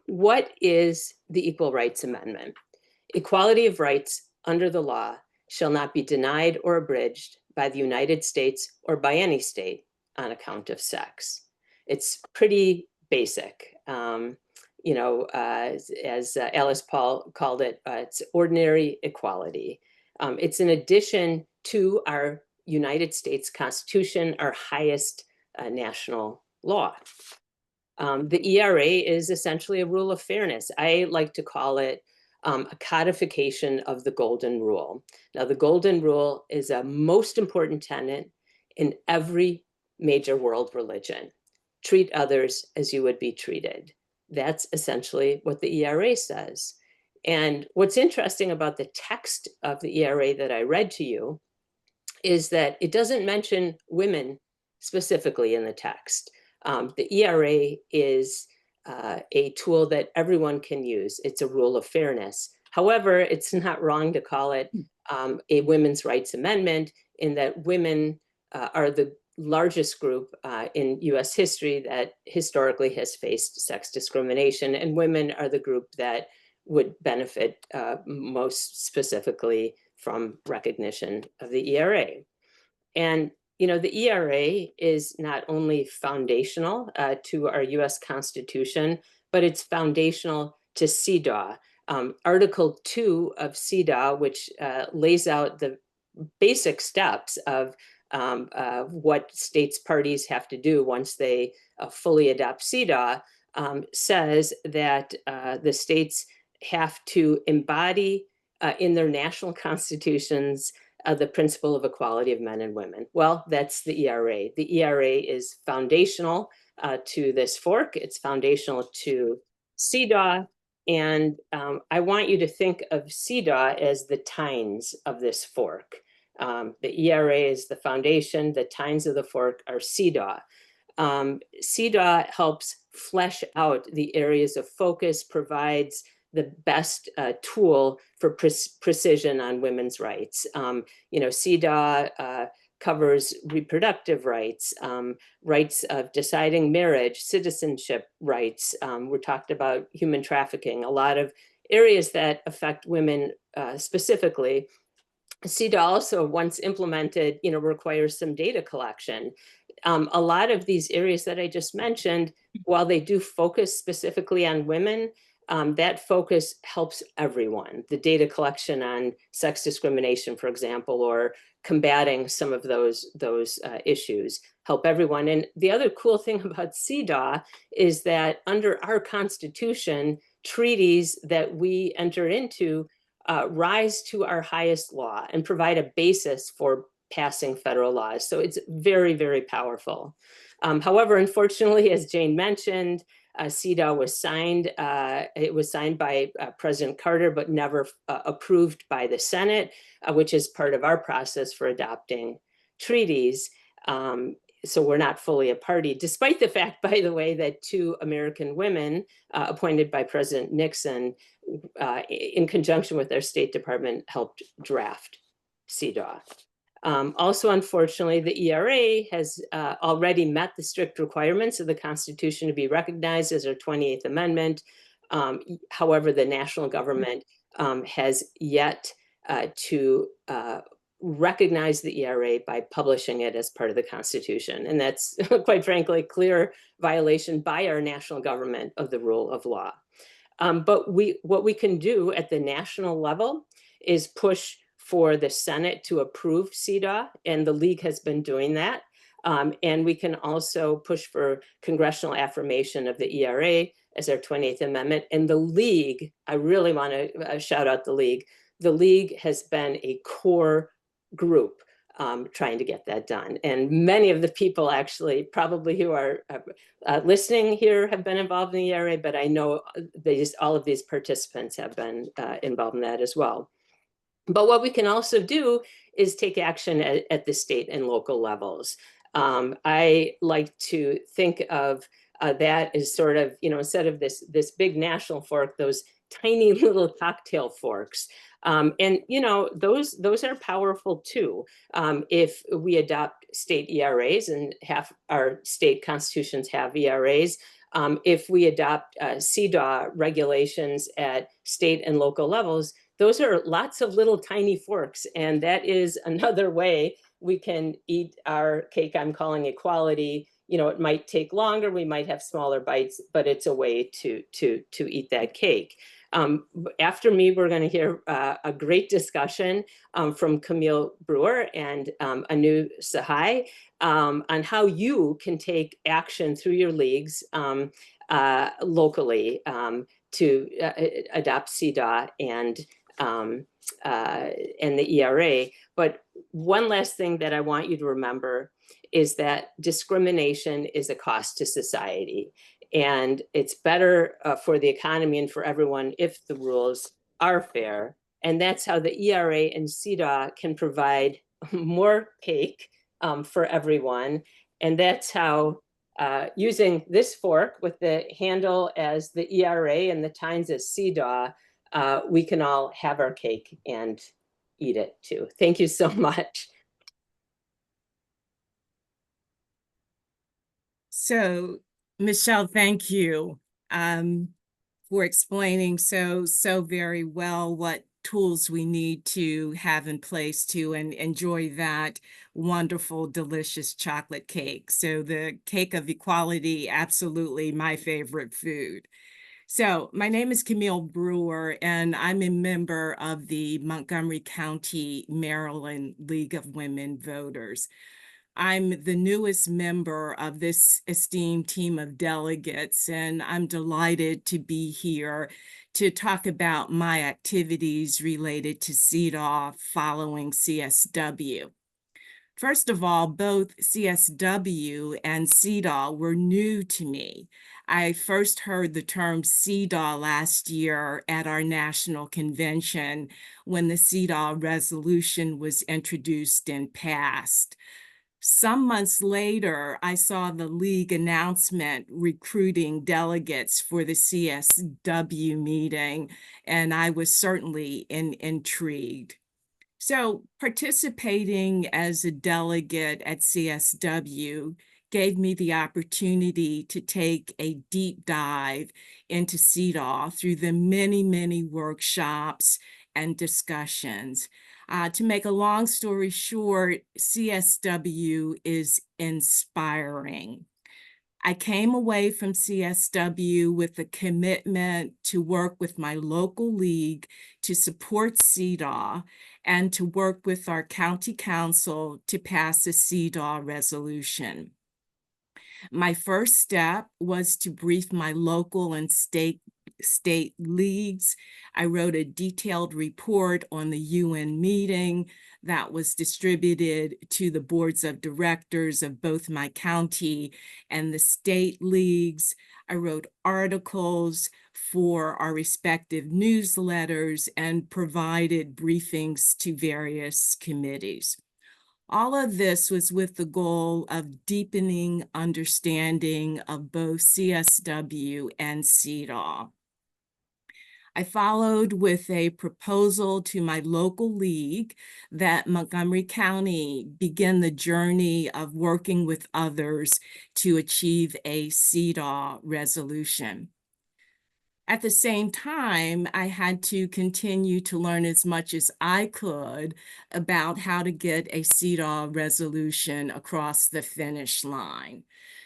What is the Equal Rights Amendment? Equality of rights under the law shall not be denied or abridged by the United States or by any state on account of sex. It's pretty basic. As Alice Paul called it, it's ordinary equality. It's in addition to our United States Constitution, our highest national law. The ERA is essentially a rule of fairness. I like to call it a codification of the Golden Rule. Now, the Golden Rule is a most important tenet in every major world religion. Treat others as you would be treated. That's essentially what the ERA says. And what's interesting about the text of the ERA that I read to you is that it doesn't mention women specifically in the text. The ERA is a tool that everyone can use. It's a rule of fairness. However, it's not wrong to call it a women's rights amendment, in that women are the largest group in US history that historically has faced sex discrimination, and women are the group that would benefit most specifically from recognition of the ERA. And the ERA is not only foundational to our US Constitution, but it's foundational to CEDAW. Article 2 of CEDAW, which lays out the basic steps of what states parties have to do once they fully adopt CEDAW, says that the states have to embody in their national constitutions the principle of equality of men and women. Well, that's the ERA. The ERA is foundational to this fork. It's foundational to CEDAW. And I want you to think of CEDAW as the tines of this fork. The ERA is the foundation. The tines of the fork are CEDAW. CEDAW helps flesh out the areas of focus, provides the best tool for precision on women's rights. CEDAW covers reproductive rights, rights of deciding marriage, citizenship rights. We're talked about human trafficking, a lot of areas that affect women specifically. CEDAW also, once implemented, requires some data collection. A lot of these areas that I just mentioned, while they do focus specifically on women, that focus helps everyone. The data collection on sex discrimination, for example, or combating some of those issues help everyone. And the other cool thing about CEDAW is that under our Constitution, treaties that we enter into rise to our highest law and provide a basis for passing federal laws. So it's very, very powerful. However, unfortunately, as Jane mentioned, CEDAW was signed. It was signed by President Carter, but never approved by the Senate, which is part of our process for adopting treaties. So we're not fully a party, despite the fact, by the way, that 2 American women appointed by President Nixon in conjunction with their State Department helped draft CEDAW. Also, unfortunately, the ERA has already met the strict requirements of the Constitution to be recognized as our 28th Amendment. However, the national government has yet to recognize the ERA by publishing it as part of the Constitution. And that's, quite frankly, clear violation by our national government of the rule of law. But what we can do at the national level is push for the Senate to approve CEDAW, and the League has been doing that. And we can also push for congressional affirmation of the ERA as our 28th Amendment. And the League, I really want to shout out the League. The League has been a core group trying to get that done. And many of the people actually probably who are listening here have been involved in the ERA, but I know all of these participants have been involved in that as well. But what we can also do is take action at the state and local levels. I like to think of that as sort of, instead of this big national fork, those tiny little cocktail forks And you know, those are powerful too. If we adopt state ERAs, and half our state constitutions have ERAs, if we adopt CDAW regulations at state and local levels, those are lots of little tiny forks, and that is another way we can eat our cake I'm calling equality. You know, it might take longer, we might have smaller bites, but it's a way to eat that cake. After me, we're going to hear a great discussion from Camille Brewer and Anu Sahai on how you can take action through your leagues locally to adopt CDAW and the ERA. But one last thing that I want you to remember is that discrimination is a cost to society. And it's better for the economy and for everyone if the rules are fair. And that's how the ERA and CDAW can provide more cake for everyone. And that's how using this fork with the handle as the ERA and the tines as CDAW, we can all have our cake and eat it too. Thank you so much. So, Michelle, thank you for explaining so very well what tools we need to have in place to enjoy that wonderful, delicious chocolate cake. So the cake of equality, absolutely my favorite food. So my name is Camille Brewer, and I'm a member of the Montgomery County, Maryland League of Women Voters. I'm the newest member of this esteemed team of delegates, and I'm delighted to be here to talk about my activities related to CDAW following CSW. First of all, both CSW and CDAW were new to me. I first heard the term CDAW last year at our national convention when the CDAW resolution was introduced and passed. Some months later, I saw the league announcement recruiting delegates for the CSW meeting, and I was certainly intrigued. So participating as a delegate at CSW gave me the opportunity to take a deep dive into CDAW through the many workshops and discussions. To make a long story short, CSW is inspiring. I came away from CSW with a commitment to work with my local league to support CDAW and to work with our county council to pass a CDAW resolution. My first step was to brief my local and state leagues. I wrote a detailed report on the UN meeting that was distributed to the boards of directors of both my county and the state leagues. I wrote articles for our respective newsletters and provided briefings to various committees. All of this was with the goal of deepening understanding of both CSW and CDAW. I followed with a proposal to my local league that Montgomery County begin the journey of working with others to achieve a CDAW resolution. At the same time, I had to continue to learn as much as I could about how to get a CDAW resolution across the finish line.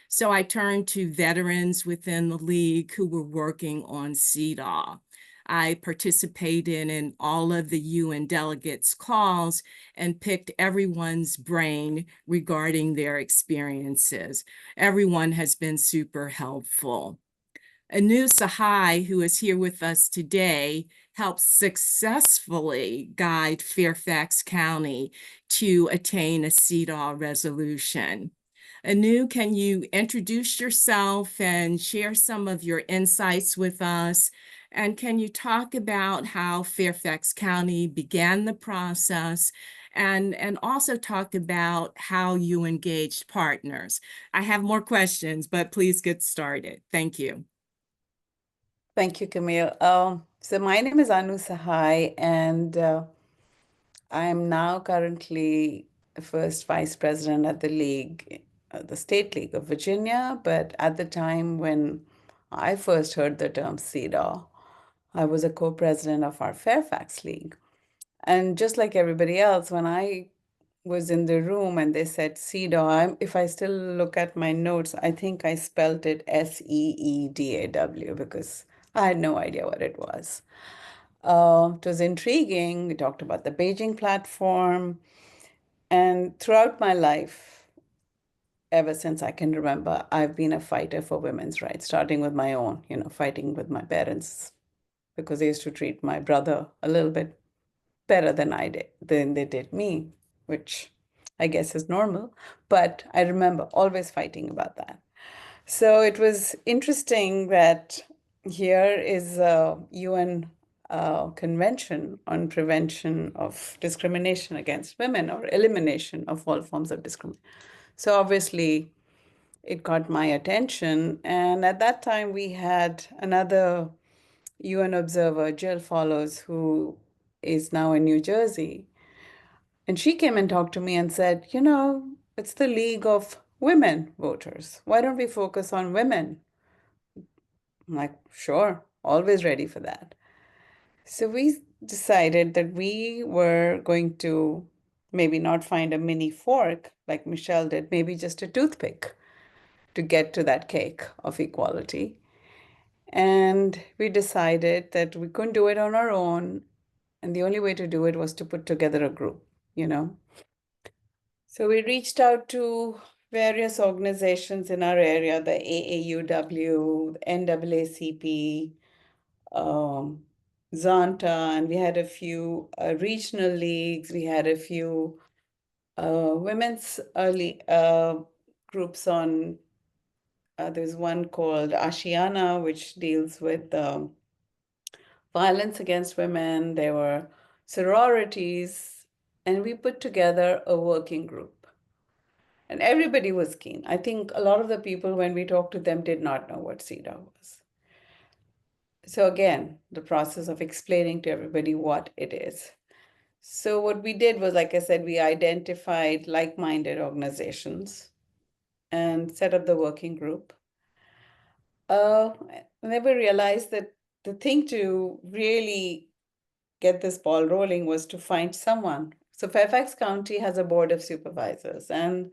So I turned to veterans within the league who were working on CDAW. I participated in all of the UN delegates' calls and picked everyone's brain regarding their experiences. Everyone has been super helpful. Anu Sahai, who is here with us today, helped successfully guide Fairfax County to attain a CDAW resolution. Anu, can you introduce yourself and share some of your insights with us? And can you talk about how Fairfax County began the process and also talk about how you engaged partners? I have more questions, but please get started. Thank you. Thank you, Camille. So my name is Anu Sahai, and I'm now currently the first vice president at the league, the State League of Virginia. But at the time when I first heard the term CEDAW, I was a co-president of our Fairfax League. And just like everybody else, when I was in the room and they said CEDAW, if I still look at my notes, I think I spelled it SEEDAW because I had no idea what it was. It was intriguing. We talked about the Beijing platform. And throughout my life, ever since I can remember, I've been a fighter for women's rights, starting with my own, fighting with my parents because they used to treat my brother a little bit better than they did me, which I guess is normal. But I remember always fighting about that. So it was interesting that here is a UN Convention on Prevention of Discrimination Against Women or Elimination of All Forms of Discrimination. So obviously, it got my attention. And at that time, we had another UN observer, Jill Follows, who is now in New Jersey. And she came and talked to me and said, it's the League of Women Voters. Why don't we focus on women? I'm like, sure, always ready for that. So we decided that we were going to maybe not find a mini fork like Michelle did, maybe just a toothpick to get to that cake of equality. And we decided that we couldn't do it on our own. And the only way to do it was to put together a group, So we reached out to various organizations in our area, the AAUW, NAACP, Zonta, and we had a few regional leagues. We had a few women's early groups on. There's one called Ashiana, which deals with violence against women. There were sororities, and we put together a working group. And everybody was keen. I think a lot of the people, when we talked to them, did not know what CEDAW was. So again, the process of explaining to everybody what it is. So what we did was, like I said, we identified like-minded organizations and set up the working group. And then we realized that the thing to really get this ball rolling was to find someone. So Fairfax County has a board of supervisors, and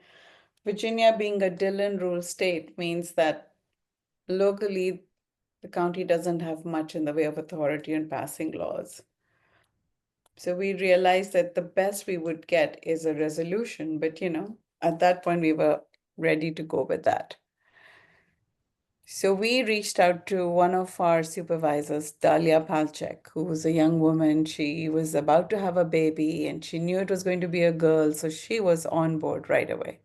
Virginia being a Dillon rule state means that locally the county doesn't have much in the way of authority in passing laws. So we realized that the best we would get is a resolution, but at that point we were ready to go with that. So we reached out to one of our supervisors, Dalia Palchek, who was a young woman. She was about to have a baby and she knew it was going to be a girl, so she was on board right away.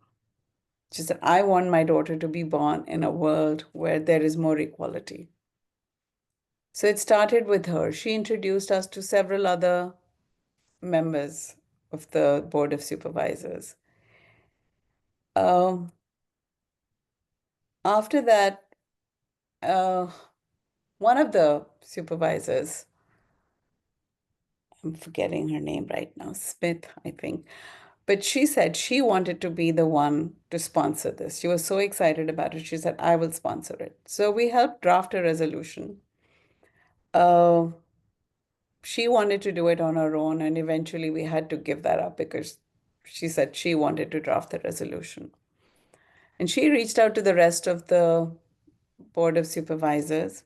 She said, I want my daughter to be born in a world where there is more equality. So it started with her. She introduced us to several other members of the Board of Supervisors. After that, one of the supervisors, I'm forgetting her name right now, Smith, I think, but she said she wanted to be the one to sponsor this. She was so excited about it. She said, I will sponsor it. So we helped draft a resolution. She wanted to do it on her own, and eventually we had to give that up because she said she wanted to draft the resolution. And she reached out to the rest of the Board of Supervisors.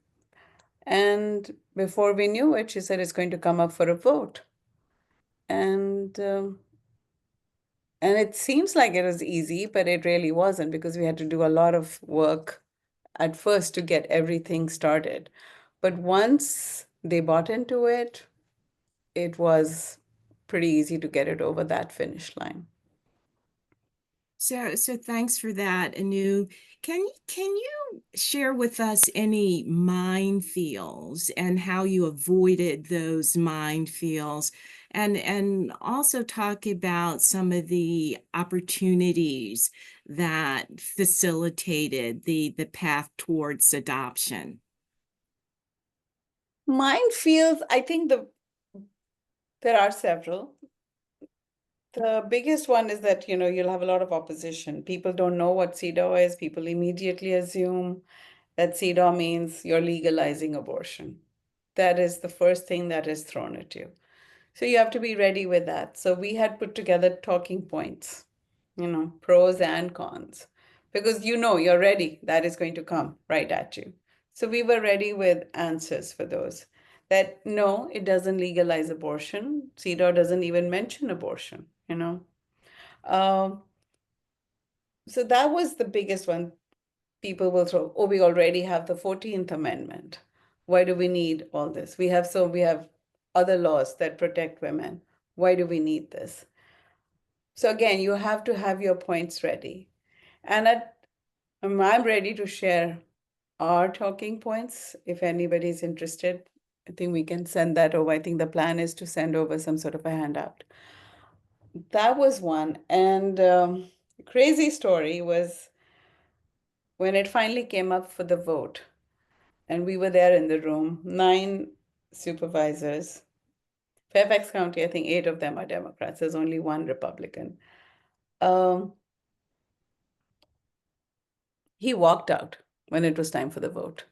And before we knew it, she said it's going to come up for a vote. And it seems like it was easy, but it really wasn't because we had to do a lot of work at first to get everything started. But once they bought into it, it was pretty easy to get it over that finish line. So thanks for that, Anu. Can you share with us any minefields and how you avoided those minefields, and also talk about some of the opportunities that facilitated the path towards adoption? Mine feels, I think there are several. The biggest one is that, you'll have a lot of opposition. People don't know what CEDAW is. People immediately assume that CEDAW means you're legalizing abortion. That is the first thing that is thrown at you. So you have to be ready with that. So we had put together talking points, pros and cons, because you're ready. That is going to come right at you. So we were ready with answers for those. That no, it doesn't legalize abortion. CEDAW doesn't even mention abortion, Um, so that was the biggest one. People will throw, oh, we already have the 14th Amendment. Why do we need all this? We have other laws that protect women. Why do we need this? So again, you have to have your points ready. And I'm ready to share our talking points if anybody's interested. I think we can send that over. I think the plan is to send over some sort of a handout. That was one. And crazy story was when it finally came up for the vote, and we were there in the room, 9 supervisors. Fairfax County, I think 8 of them are Democrats. There's only 1 Republican. He walked out when it was time for the vote.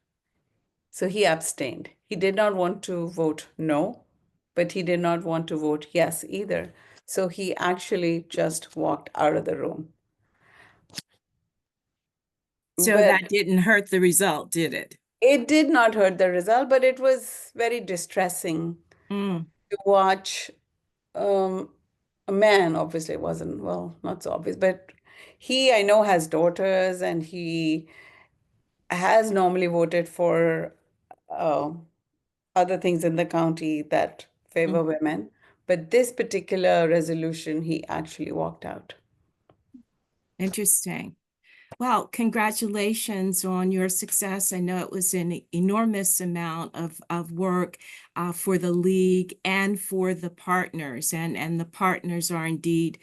So he abstained. He did not want to vote no, but he did not want to vote yes either. So he actually just walked out of the room. So But that didn't hurt the result, did it? it did not hurt the result, but it was very distressing Mm. to watch a man. Obviously it wasn't, well, not so obvious, but I know, has daughters, and he has normally voted for other things in the county that favor women. But this particular resolution, he actually walked out. Interesting. Well, congratulations on your success. I know it was an enormous amount of work for the league and for the partners, and the partners are indeed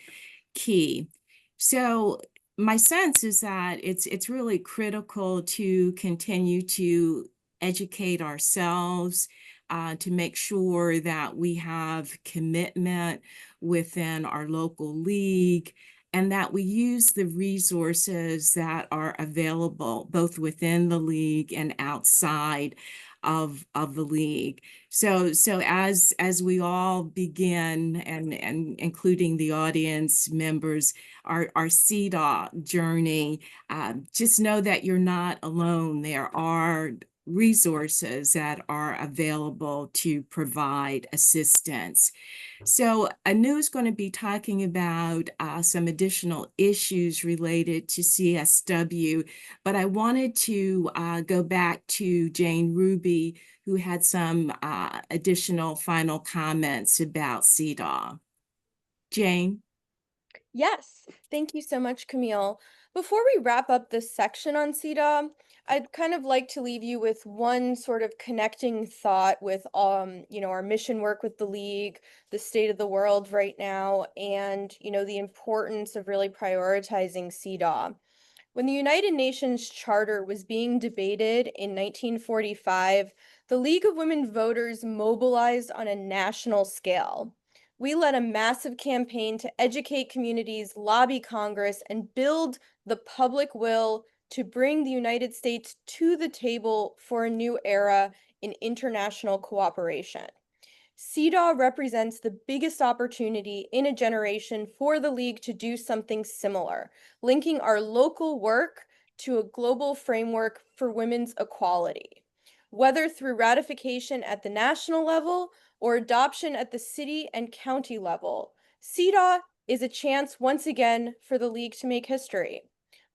key. So my sense is that it's really critical to continue to educate ourselves, to make sure that we have commitment within our local league, and that we use the resources that are available both within the league and outside of the league. So as we all begin, and including the audience members, our CEDAW journey, just know that you're not alone. There are resources that are available to provide assistance. So Anu is going to be talking about some additional issues related to CSW, but I wanted to go back to Jane Ruby, who had some additional final comments about CEDAW. Jane? Yes, thank you so much, Camille. Before we wrap up this section on CEDAW, I'd kind of like to leave you with one sort of connecting thought with our mission work with the league, the state of the world right now, and the importance of really prioritizing CEDAW. When the United Nations Charter was being debated in 1945, the League of Women Voters mobilized on a national scale. We led a massive campaign to educate communities, lobby Congress, and build the public will to bring the United States to the table for a new era in international cooperation. CEDAW represents the biggest opportunity in a generation for the League to do something similar, linking our local work to a global framework for women's equality. Whether through ratification at the national level or adoption at the city and county level, CEDAW is a chance once again for the League to make history.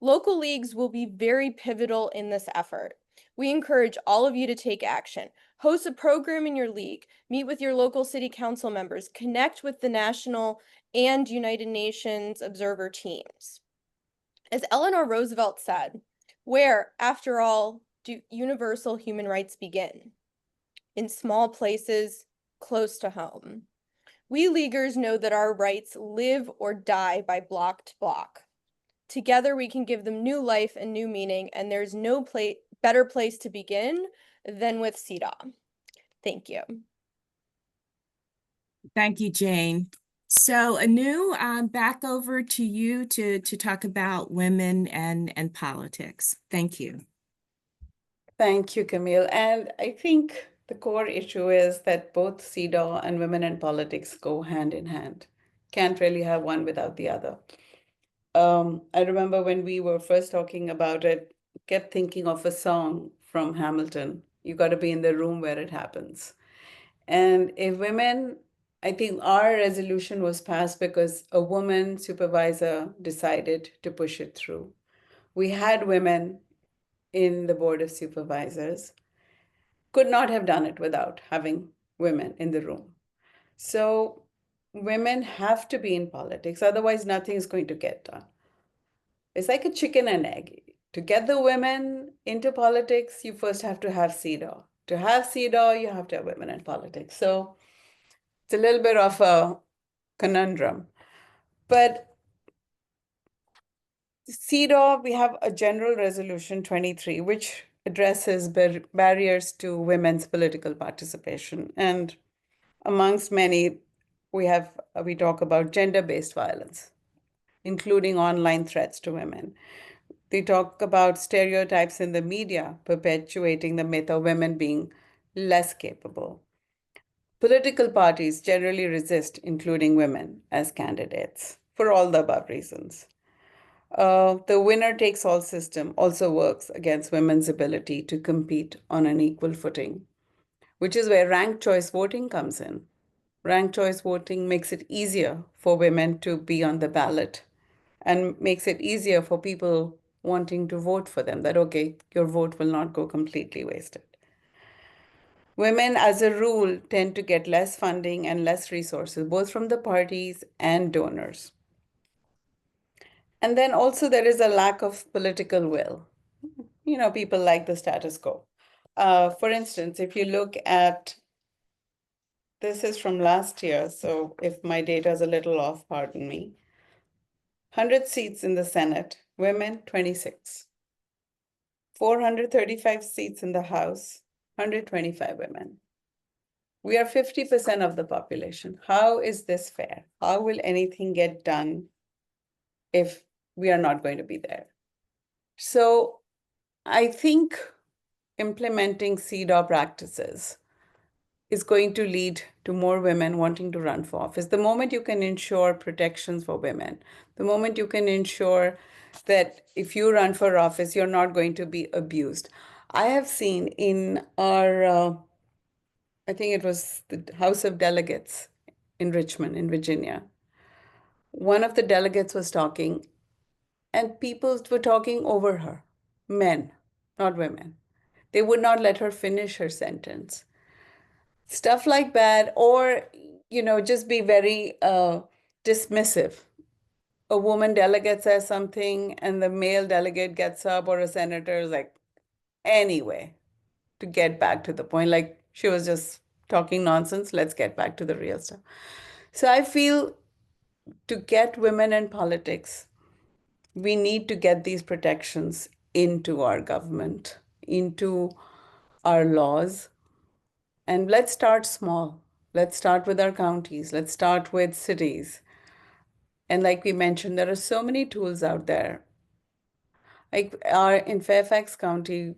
Local leagues will be very pivotal in this effort. We encourage all of you to take action. Host a program in your league, meet with your local city council members, connect with the national and United Nations observer teams. As Eleanor Roosevelt said, where, after all, do universal human rights begin? In small places, close to home. We leaguers know that our rights live or die by block to block. Together we can give them new life and new meaning, and there's no better place to begin than with CEDAW. Thank you. Thank you, Jane. So Anu, back over to you to talk about women and politics. Thank you. Thank you, Camille. And I think the core issue is that both CEDAW and women in politics go hand in hand. Can't really have one without the other. I remember when we were first talking about it, kept thinking of a song from Hamilton. You got to be in the room where it happens. And if women, I think our resolution was passed because a woman supervisor decided to push it through. We had women in the board of supervisors, could not have done it without having women in the room. So women have to be in politics, otherwise nothing is going to get done. It's like a chicken and egg. To get the women into politics, you first have to have CEDAW. To have CEDAW, you have to have women in politics. So it's a little bit of a conundrum. But CEDAW, we have a general resolution 23, which addresses barriers to women's political participation. And amongst many, we talk about gender-based violence, including online threats to women. They talk about stereotypes in the media, perpetuating the myth of women being less capable. Political parties generally resist including women as candidates for all the above reasons. The winner takes all system also works against women's ability to compete on an equal footing, which is where ranked choice voting comes in. Ranked choice voting makes it easier for women to be on the ballot and makes it easier for people wanting to vote for them, that, okay, your vote will not go completely wasted. Women, as a rule, tend to get less funding and less resources, both from the parties and donors. And then also there is a lack of political will. People like the status quo. For instance, if you look at, this is from last year, so if my data is a little off, pardon me. 100 seats in the Senate, women 26. 435 seats in the House, 125 women. We are 50% of the population. How is this fair? How will anything get done if we are not going to be there? So I think implementing CEDAW practices is going to lead to more women wanting to run for office. The moment you can ensure protections for women, the moment you can ensure that if you run for office, you're not going to be abused. I have seen in our, I think it was the House of Delegates in Richmond, in Virginia, one of the delegates was talking, and people were talking over her, men, not women. They would not let her finish her sentence. Stuff like that, or, just be very dismissive. A woman delegate says something, and the male delegate gets up, or a senator is like, anyway, to get back to the point, like she was just talking nonsense, let's get back to the real stuff. So I feel to get women in politics, we need to get these protections into our government, into our laws. And let's start small. Let's start with our counties. Let's start with cities. And like we mentioned, there are so many tools out there. Like in Fairfax County,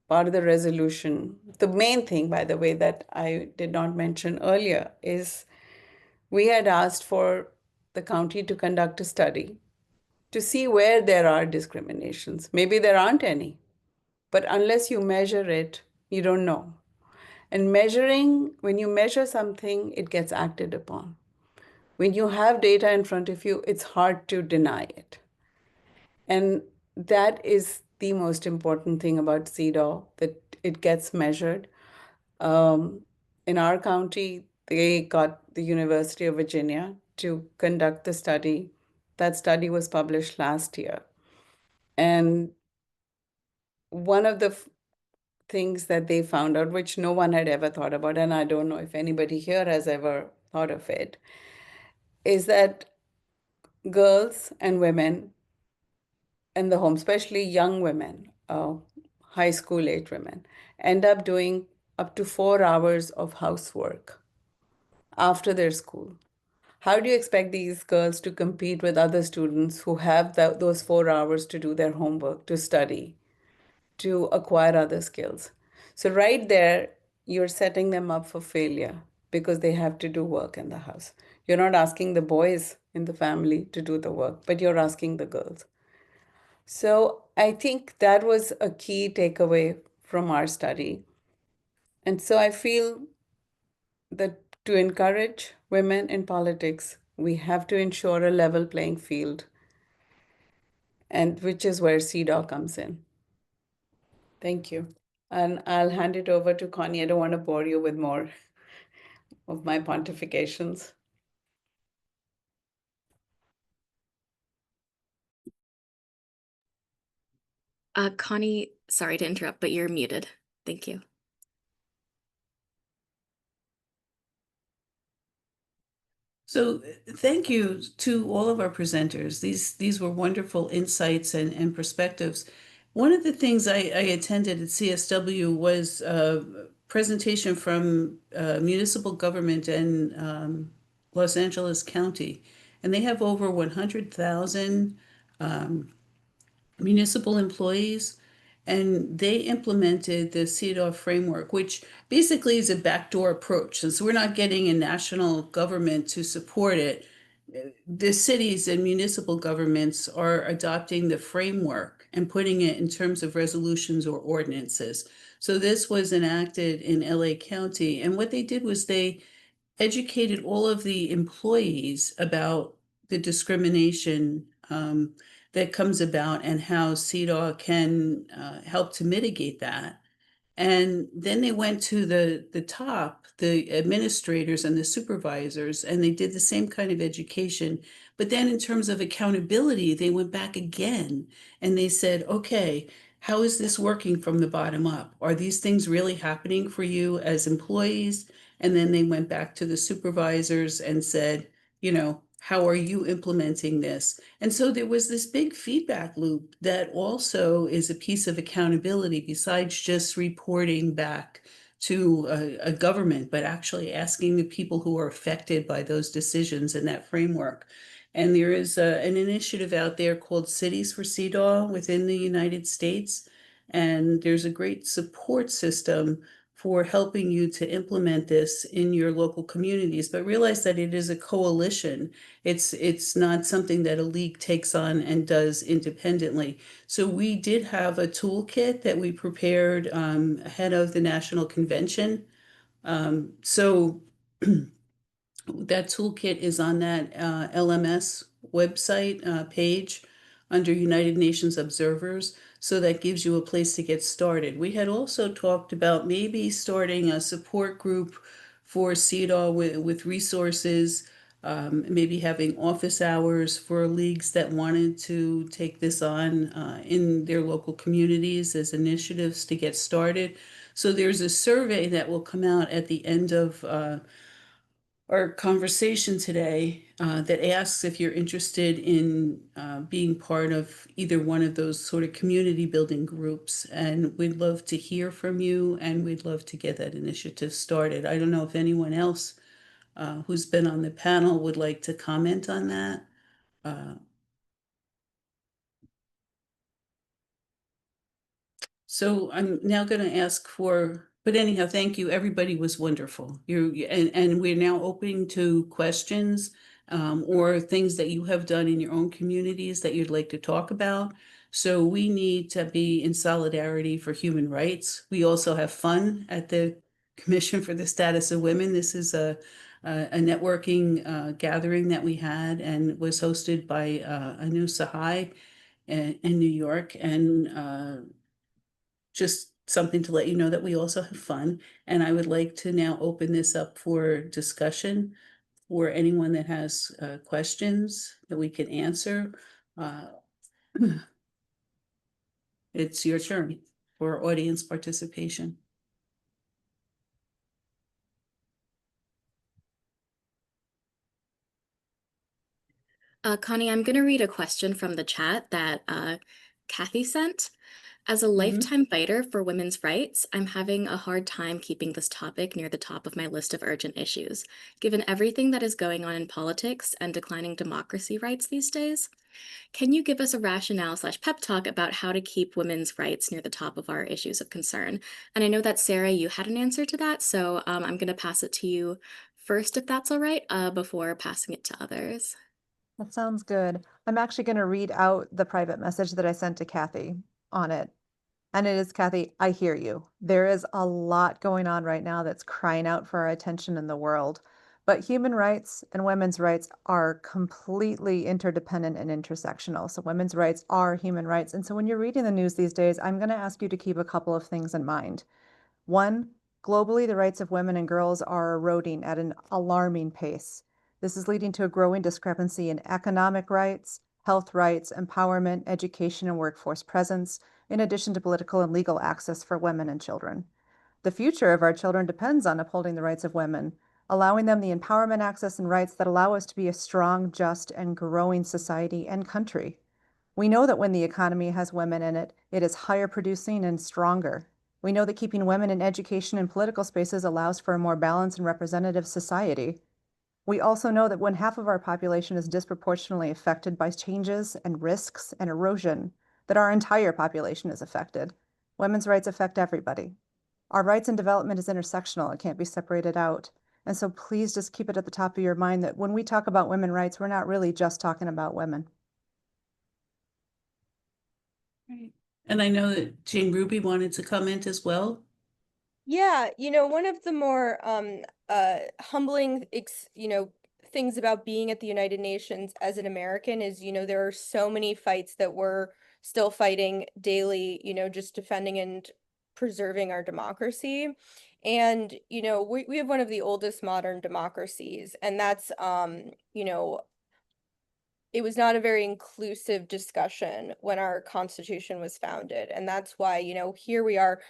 part of the resolution, the main thing, by the way, that I did not mention earlier is we had asked for the county to conduct a study to see where there are discriminations. Maybe there aren't any, but unless you measure it, you don't know. And when you measure something, it gets acted upon. When you have data in front of you, it's hard to deny it. And that is the most important thing about CEDAW, that it gets measured. In our county, they got the University of Virginia to conduct the study. That study was published last year. And one of the things that they found out, which no one had ever thought about, and I don't know if anybody here has ever thought of it, is that girls and women in the home, especially young women, high school age women, end up doing up to 4 hours of housework after their school. How do you expect these girls to compete with other students who have those 4 hours to do their homework, to study, to acquire other skills? So right there, you're setting them up for failure because they have to do work in the house. You're not asking the boys in the family to do the work, but you're asking the girls. So I think that was a key takeaway from our study. And so I feel that to encourage women in politics, we have to ensure a level playing field, and which is where CEDAW comes in. Thank you. And I'll hand it over to Connie. I don't want to bore you with more of my pontifications. Connie, sorry to interrupt, but you're muted. Thank you. So thank you to all of our presenters. These were wonderful insights and perspectives. One of the things I attended at CSW was a presentation from municipal government in Los Angeles County, and they have over 100,000 municipal employees, and they implemented the CEDAW framework, which basically is a backdoor approach. Since we're not getting a national government to support it, the cities and municipal governments are adopting the framework and putting it in terms of resolutions or ordinances. So this was enacted in LA County, and what they did was they educated all of the employees about the discrimination that comes about and how CEDAW can help to mitigate that. And then they went to the top, the administrators and the supervisors, and they did the same kind of education. But then in terms of accountability, they went back again and they said, okay, how is this working from the bottom up? Are these things really happening for you as employees? And then they went back to the supervisors and said, you know, how are you implementing this? And so there was this big feedback loop that also is a piece of accountability besides just reporting back to a government, but actually asking the people who are affected by those decisions in that framework. And there is an initiative out there called Cities for CEDAW within the United States. And there's a great support system for helping you to implement this in your local communities, but realize that it is a coalition. It's not something that a league takes on and does independently. So we did have a toolkit that we prepared ahead of the national convention. So that toolkit is on that LMS website page under United Nations Observers. So that gives you a place to get started. We had also talked about maybe starting a support group for CEDAW with resources, maybe having office hours for leagues that wanted to take this on in their local communities as initiatives to get started. So there's a survey that will come out at the end of our conversation today that asks if you're interested in being part of either one of those sort of community building groups. And we'd love to hear from you, and we'd love to get that initiative started. I don't know if anyone else who's been on the panel would like to comment on that. So I'm now going to ask for, but anyhow, thank you. Everybody was wonderful. And we're now open to questions or things that you have done in your own communities that you'd like to talk about. So we need to be in solidarity for human rights. We also have fun at the Commission for the Status of Women. This is a networking gathering that we had and was hosted by Anu Sahai in New York. And just something to let you know that we also have fun. And I would like to now open this up for discussion for anyone that has questions that we can answer. It's your turn for audience participation. Connie, I'm going to read a question from the chat that Kathy sent. As a Mhm. lifetime fighter for women's rights, I'm having a hard time keeping this topic near the top of my list of urgent issues, given everything that is going on in politics and declining democracy rights these days. Can you give us a rationale/pep talk about how to keep women's rights near the top of our issues of concern? And I know that Sarah, you had an answer to that, so I'm going to pass it to you first, if that's all right, before passing it to others. That sounds good. I'm actually going to read out the private message that I sent to Kathy on it. And it is, Kathy, I hear you. There is a lot going on right now that's crying out for our attention in the world. But human rights and women's rights are completely interdependent and intersectional. So women's rights are human rights. And so when you're reading the news these days, I'm going to ask you to keep a couple of things in mind. One, globally, the rights of women and girls are eroding at an alarming pace. This is leading to a growing discrepancy in economic rights, health rights, empowerment, education, and workforce presence, in addition to political and legal access for women and children. The future of our children depends on upholding the rights of women, allowing them the empowerment, access, and rights that allow us to be a strong, just, and growing society and country. We know that when the economy has women in it, it is higher producing and stronger. We know that keeping women in education and political spaces allows for a more balanced and representative society. We also know that when half of our population is disproportionately affected by changes and risks and erosion, that our entire population is affected. Women's rights affect everybody. Our rights and development is intersectional. It can't be separated out. And so please just keep it at the top of your mind that when we talk about women's rights, we're not really just talking about women. Right. And I know that Jane Ruby wanted to comment as well. Yeah, one of the more humbling things about being at the United Nations as an American is, there are so many fights that we're still fighting daily, just defending and preserving our democracy. And, we have one of the oldest modern democracies, and that's it was not a very inclusive discussion when our Constitution was founded. And that's why, here we are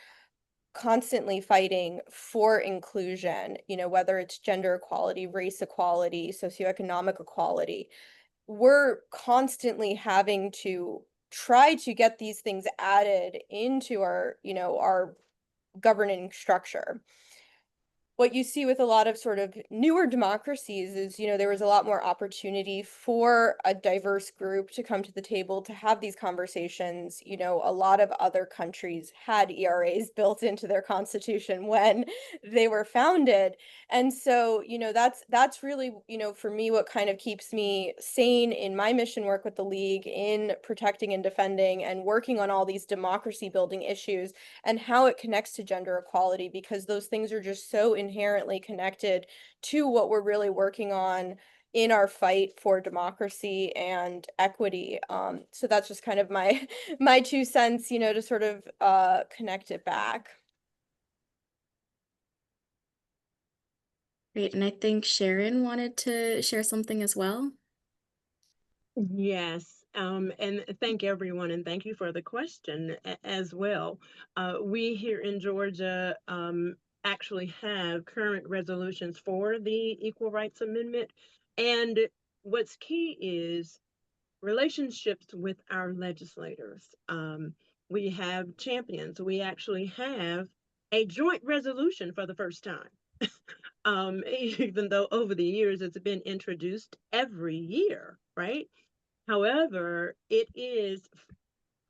constantly fighting for inclusion, whether it's gender equality, race equality, socioeconomic equality. We're constantly having to try to get these things added into our governing structure. What you see with a lot of sort of newer democracies is, there was a lot more opportunity for a diverse group to come to the table to have these conversations. A lot of other countries had ERAs built into their constitution when they were founded. And so, that's really, for me, what kind of keeps me sane in my mission work with the League in protecting and defending and working on all these democracy building issues and how it connects to gender equality, because those things are just so inherently connected to what we're really working on in our fight for democracy and equity. So that's just kind of my my 2 cents, to sort of connect it back. Great. And I think Sharon wanted to share something as well. Yes, and thank everyone, and thank you for the question as well. We here in Georgia actually have current resolutions for the Equal Rights Amendment, and what's key is relationships with our legislators. We have champions. We actually have a joint resolution for the first time. Even though over the years it's been introduced every year, right? However, it is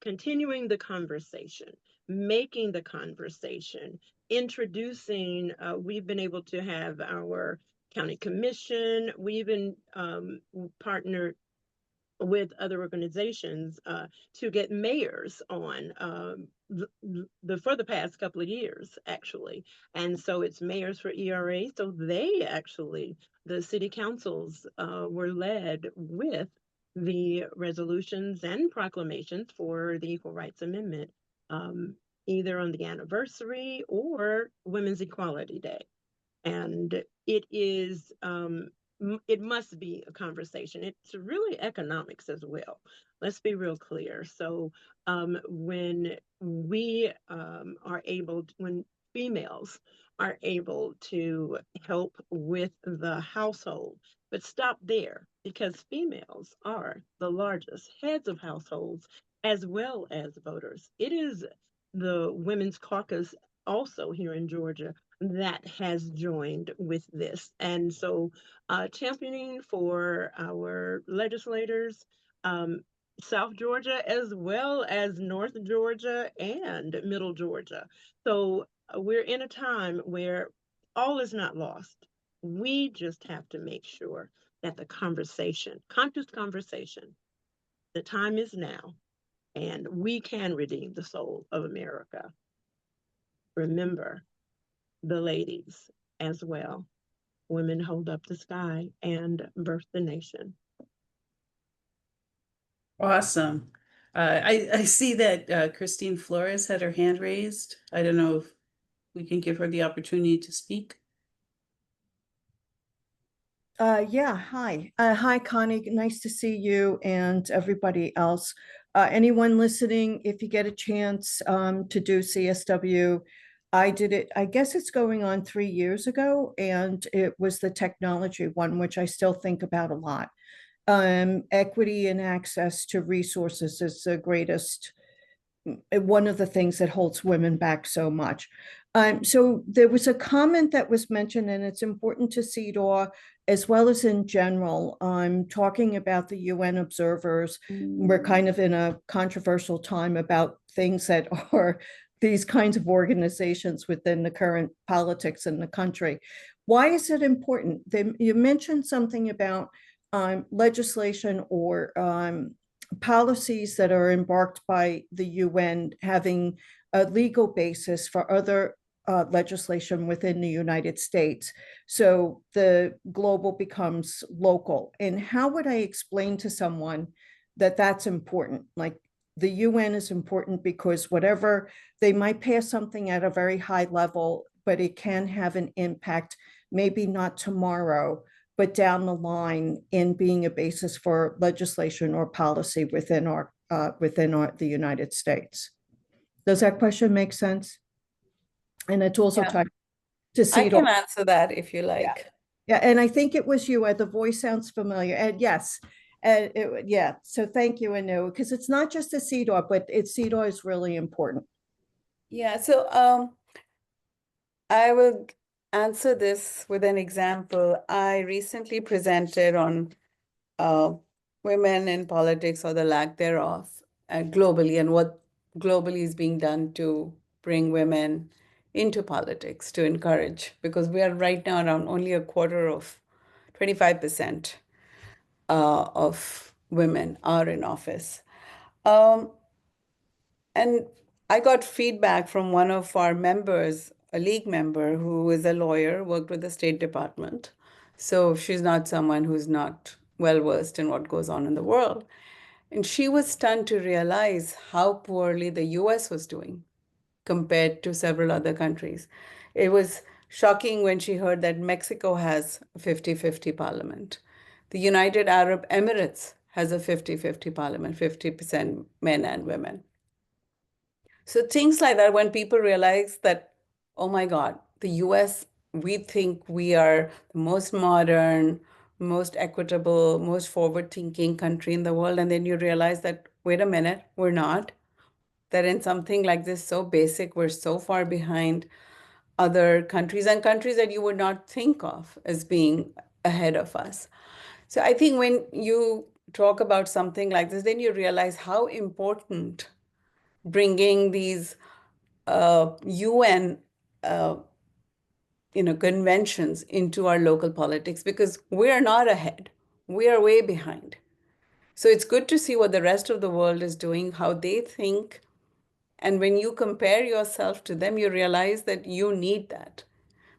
continuing the conversation, making the conversation, introducing. We've been able to have our county commission. We even partnered with other organizations to get mayors on for the past couple of years, actually. And so it's mayors for ERA. So they actually, the city councils were led with the resolutions and proclamations for the Equal Rights Amendment, either on the anniversary or Women's Equality Day. And it is it must be a conversation. It's really economics as well. Let's be real clear. So when we are able when females are able to help with the household, but stop there, because females are the largest heads of households as well as voters. It is the Women's Caucus also here in Georgia that has joined with this. And so championing for our legislators, South Georgia as well as North Georgia and Middle Georgia. So we're in a time where all is not lost. We just have to make sure that the conversation, conscious conversation, the time is now, and we can redeem the soul of America. Remember the ladies as well. Women hold up the sky and birth the nation. Awesome. I see that Christine Flores had her hand raised. I don't know if we can give her the opportunity to speak. Yeah, hi. Hi, Connie. Nice to see you and everybody else. Anyone listening, if you get a chance to do CSW, I did it, I guess it's going on 3 years ago, and it was the technology one, which I still think about a lot. Equity and access to resources is the greatest, one of the things that holds women back so much. So there was a comment that was mentioned, and it's important to CEDAW as well as in general. I'm talking about the UN observers. We're kind of in a controversial time about things that are these kinds of organizations within the current politics in the country. Why is it important? You mentioned something about legislation or policies that are embarked by the UN having a legal basis for other legislation within the United States. So the global becomes local. And how would I explain to someone that that's important? Like the UN is important because whatever, they might pass something at a very high level, but it can have an impact, maybe not tomorrow, but down the line in being a basis for legislation or policy within the United States. Does that question make sense? And it's also Yeah. tied to I CEDAW. can answer that if you like. Yeah, and I think it was you. The voice sounds familiar. And yes, yeah. So thank you, Anu, because it's not just a CEDAW, but CEDAW is really important. Yeah, so I will answer this with an example. I recently presented on women in politics or the lack thereof globally, and what globally is being done to bring women into politics, to encourage, because we are right now around only a quarter of 25% of women are in office. And I got feedback from one of our members, a league member who is a lawyer, worked with the State Department. So she's not someone who's not well versed in what goes on in the world. And she was stunned to realize how poorly the US was doing compared to several other countries. It was shocking when she heard that Mexico has a 50-50 parliament. The United Arab Emirates has a 50-50 parliament, 50% men and women. So things like that, when people realize that, oh my God, the US, we think we are the most modern, most equitable, most forward-thinking country in the world. And then you realize that, wait a minute, we're not. That in something like this, so basic, we're so far behind other countries and countries that you would not think of as being ahead of us. So I think when you talk about something like this, then you realize how important bringing these UN conventions into our local politics, because we're not ahead. We are way behind. So it's good to see what the rest of the world is doing, how they think. And when you compare yourself to them, you realize that you need that,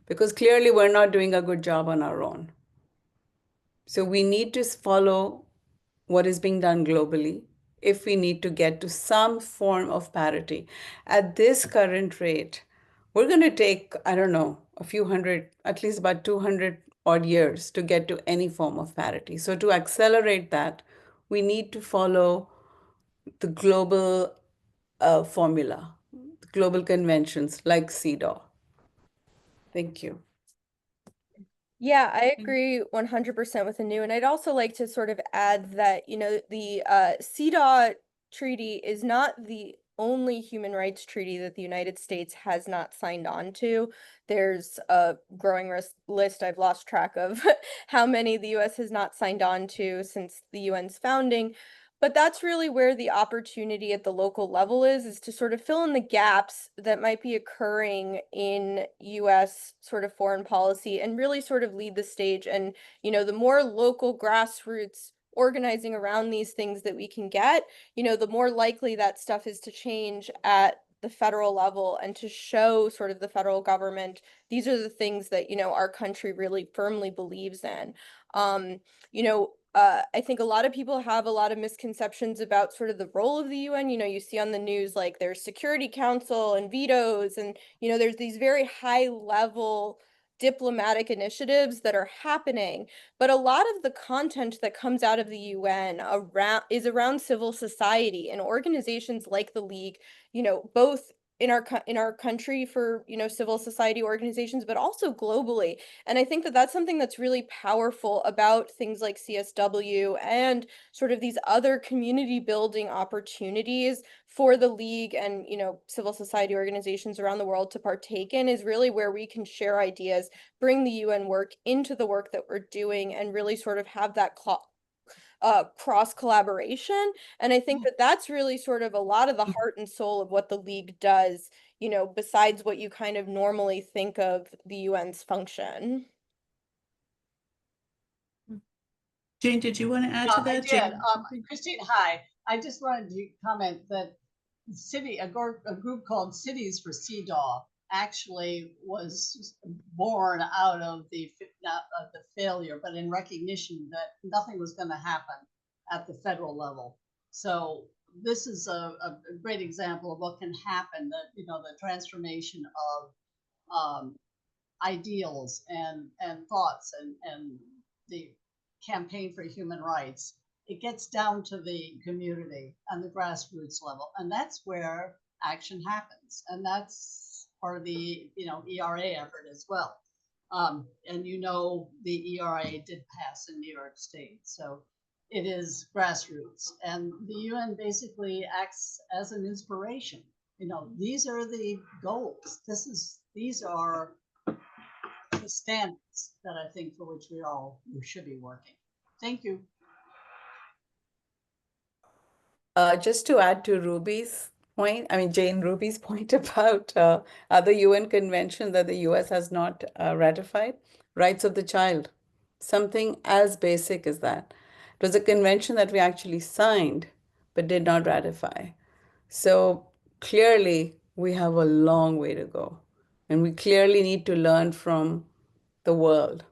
because clearly we're not doing a good job on our own. So we need to follow what is being done globally if we need to get to some form of parity. At this current rate, we're going to take, I don't know, a few hundred, at least about 200 odd years to get to any form of parity. So to accelerate that, we need to follow the global formula, global conventions like CEDAW. Thank you. Yeah, I agree 100% with Anu. And I'd also like to sort of add that, the CEDAW treaty is not the only human rights treaty that the United States has not signed on to. There's a growing list. I've lost track of how many the US has not signed on to since the UN's founding. But that's really where the opportunity at the local level is to sort of fill in the gaps that might be occurring in US sort of foreign policy and really sort of lead the stage. And, the more local grassroots organizing around these things that we can get, the more likely that stuff is to change at the federal level and to show sort of the federal government these are the things that, our country really firmly believes in. I think a lot of people have a lot of misconceptions about sort of the role of the UN. You see on the news like there's Security Council and vetoes, and there's these very high level diplomatic initiatives that are happening, but a lot of the content that comes out of the UN is around civil society and organizations like the League, both in our country for civil society organizations, but also globally. And I think that that's something that's really powerful about things like CSW and sort of these other community building opportunities for the League and civil society organizations around the world to partake in, is really where we can share ideas, bring the UN work into the work that we're doing, and really sort of have that cross collaboration. And I think that that's really sort of a lot of the heart and soul of what the League does, besides what you kind of normally think of the UN's function. Jane, did you want to add to I that? did. Jane? Christine, hi. I just wanted to comment that a group called Cities for CEDAW actually was born out of not of the failure, but in recognition that nothing was going to happen at the federal level. So this is a great example of what can happen. The transformation of ideals and thoughts and the campaign for human rights. It gets down to the community and the grassroots level, and that's where action happens. And that's part of the ERA effort as well. And the ERA did pass in New York State, so it is grassroots, and the UN basically acts as an inspiration. These are the goals. These are the standards that I think for which we should be working. Thank you. Just to add to Ruby's point, Jane Ruby's point about other UN convention that the US has not ratified, rights of the child, something as basic as that. It was a convention that we actually signed, but did not ratify. So clearly we have a long way to go, and we clearly need to learn from the world.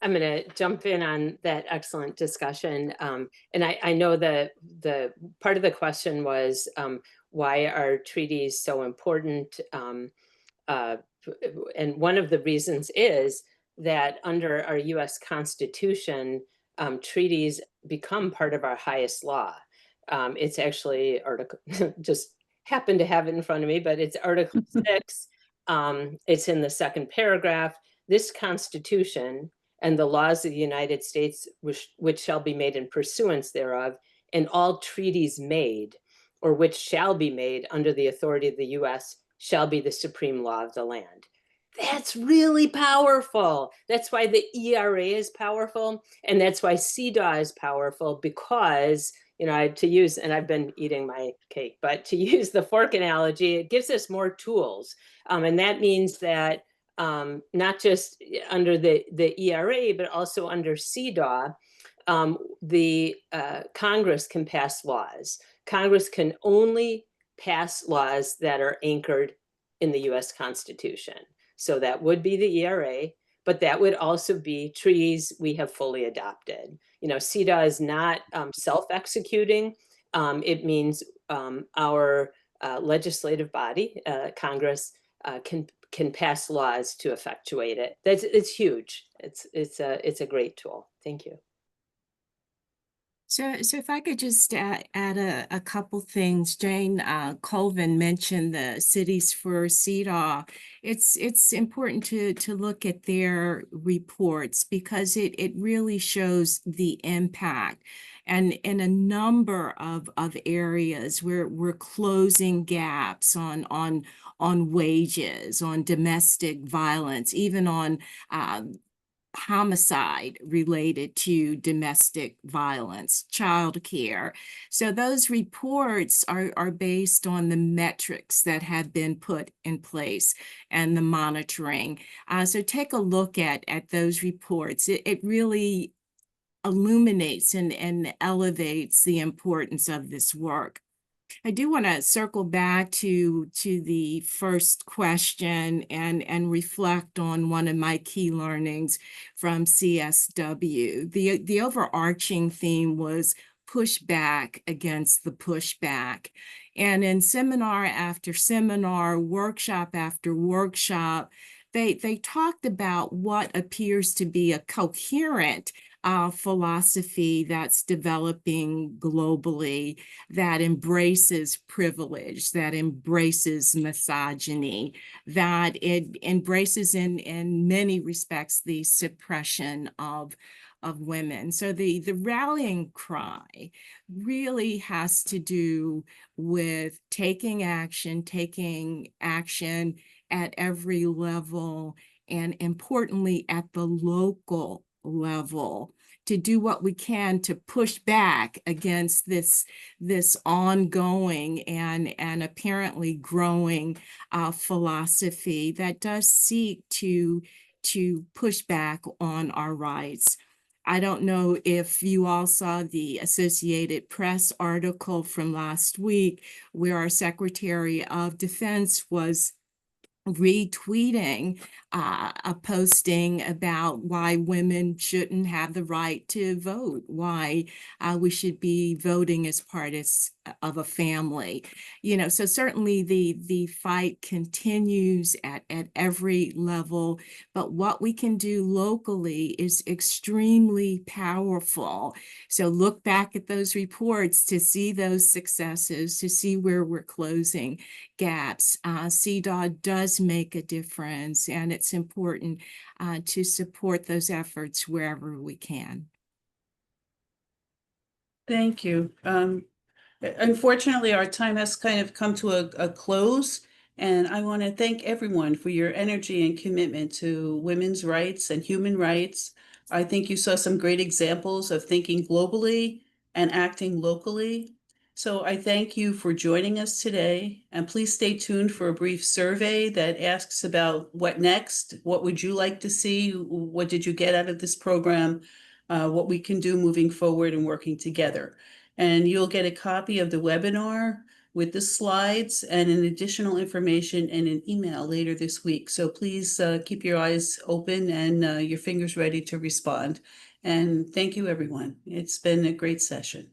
I'm going to jump in on that excellent discussion. And I know that the part of the question was, why are treaties so important? And one of the reasons is that under our US Constitution, treaties become part of our highest law. It's actually article, just happened to have it in front of me, but it's Article 6. It's in the second paragraph. This Constitution and the laws of the United States, which shall be made in pursuance thereof, and all treaties made, or which shall be made under the authority of the US, shall be the supreme law of the land. That's really powerful. That's why the ERA is powerful, and that's why CEDAW is powerful, because, to use, and I've been eating my cake, but to use the fork analogy, it gives us more tools. And that means that not just under the ERA, but also under CEDAW, the Congress can pass laws. Congress can only pass laws that are anchored in the US Constitution. So that would be the ERA, but that would also be treaties we have fully adopted. CEDAW is not self-executing. It means our legislative body, Congress, can pass laws to effectuate it. It's huge. It's a great tool. Thank you. So if I could just add a couple things. Jane Colvin mentioned the Cities for CEDAW. It's important to look at their reports because it really shows the impact. And in a number of areas where we're closing gaps on wages, on domestic violence, even on homicide related to domestic violence, child care. So those reports are based on the metrics that have been put in place and the monitoring. So take a look at those reports. It really illuminates and elevates the importance of this work. I do want to circle back to the first question and reflect on one of my key learnings from CSW. The overarching theme was push back against the pushback. And in seminar after seminar, workshop after workshop, they talked about what appears to be a coherent philosophy that's developing globally, that embraces privilege, that embraces misogyny, that it embraces in many respects the suppression of women. So the rallying cry really has to do with taking action at every level, and importantly at the local level, to do what we can to push back against this ongoing and apparently growing philosophy that does seek to push back on our rights. I don't know if you all saw the Associated Press article from last week where our Secretary of Defense was retweeting a posting about why women shouldn't have the right to vote, why we should be voting as part of a family. So certainly the fight continues at every level, but what we can do locally is extremely powerful. So look back at those reports to see those successes, to see where we're closing gaps. CEDAW does make a difference, and it's important to support those efforts wherever we can. Thank you. Unfortunately, our time has kind of come to a close, and I want to thank everyone for your energy and commitment to women's rights and human rights. I think you saw some great examples of thinking globally and acting locally. So I thank you for joining us today, and please stay tuned for a brief survey that asks about what next, what would you like to see, what did you get out of this program, what we can do moving forward and working together. And you'll get a copy of the webinar with the slides and an additional information in an email later this week. So please keep your eyes open and your fingers ready to respond. And thank you, everyone. It's been a great session.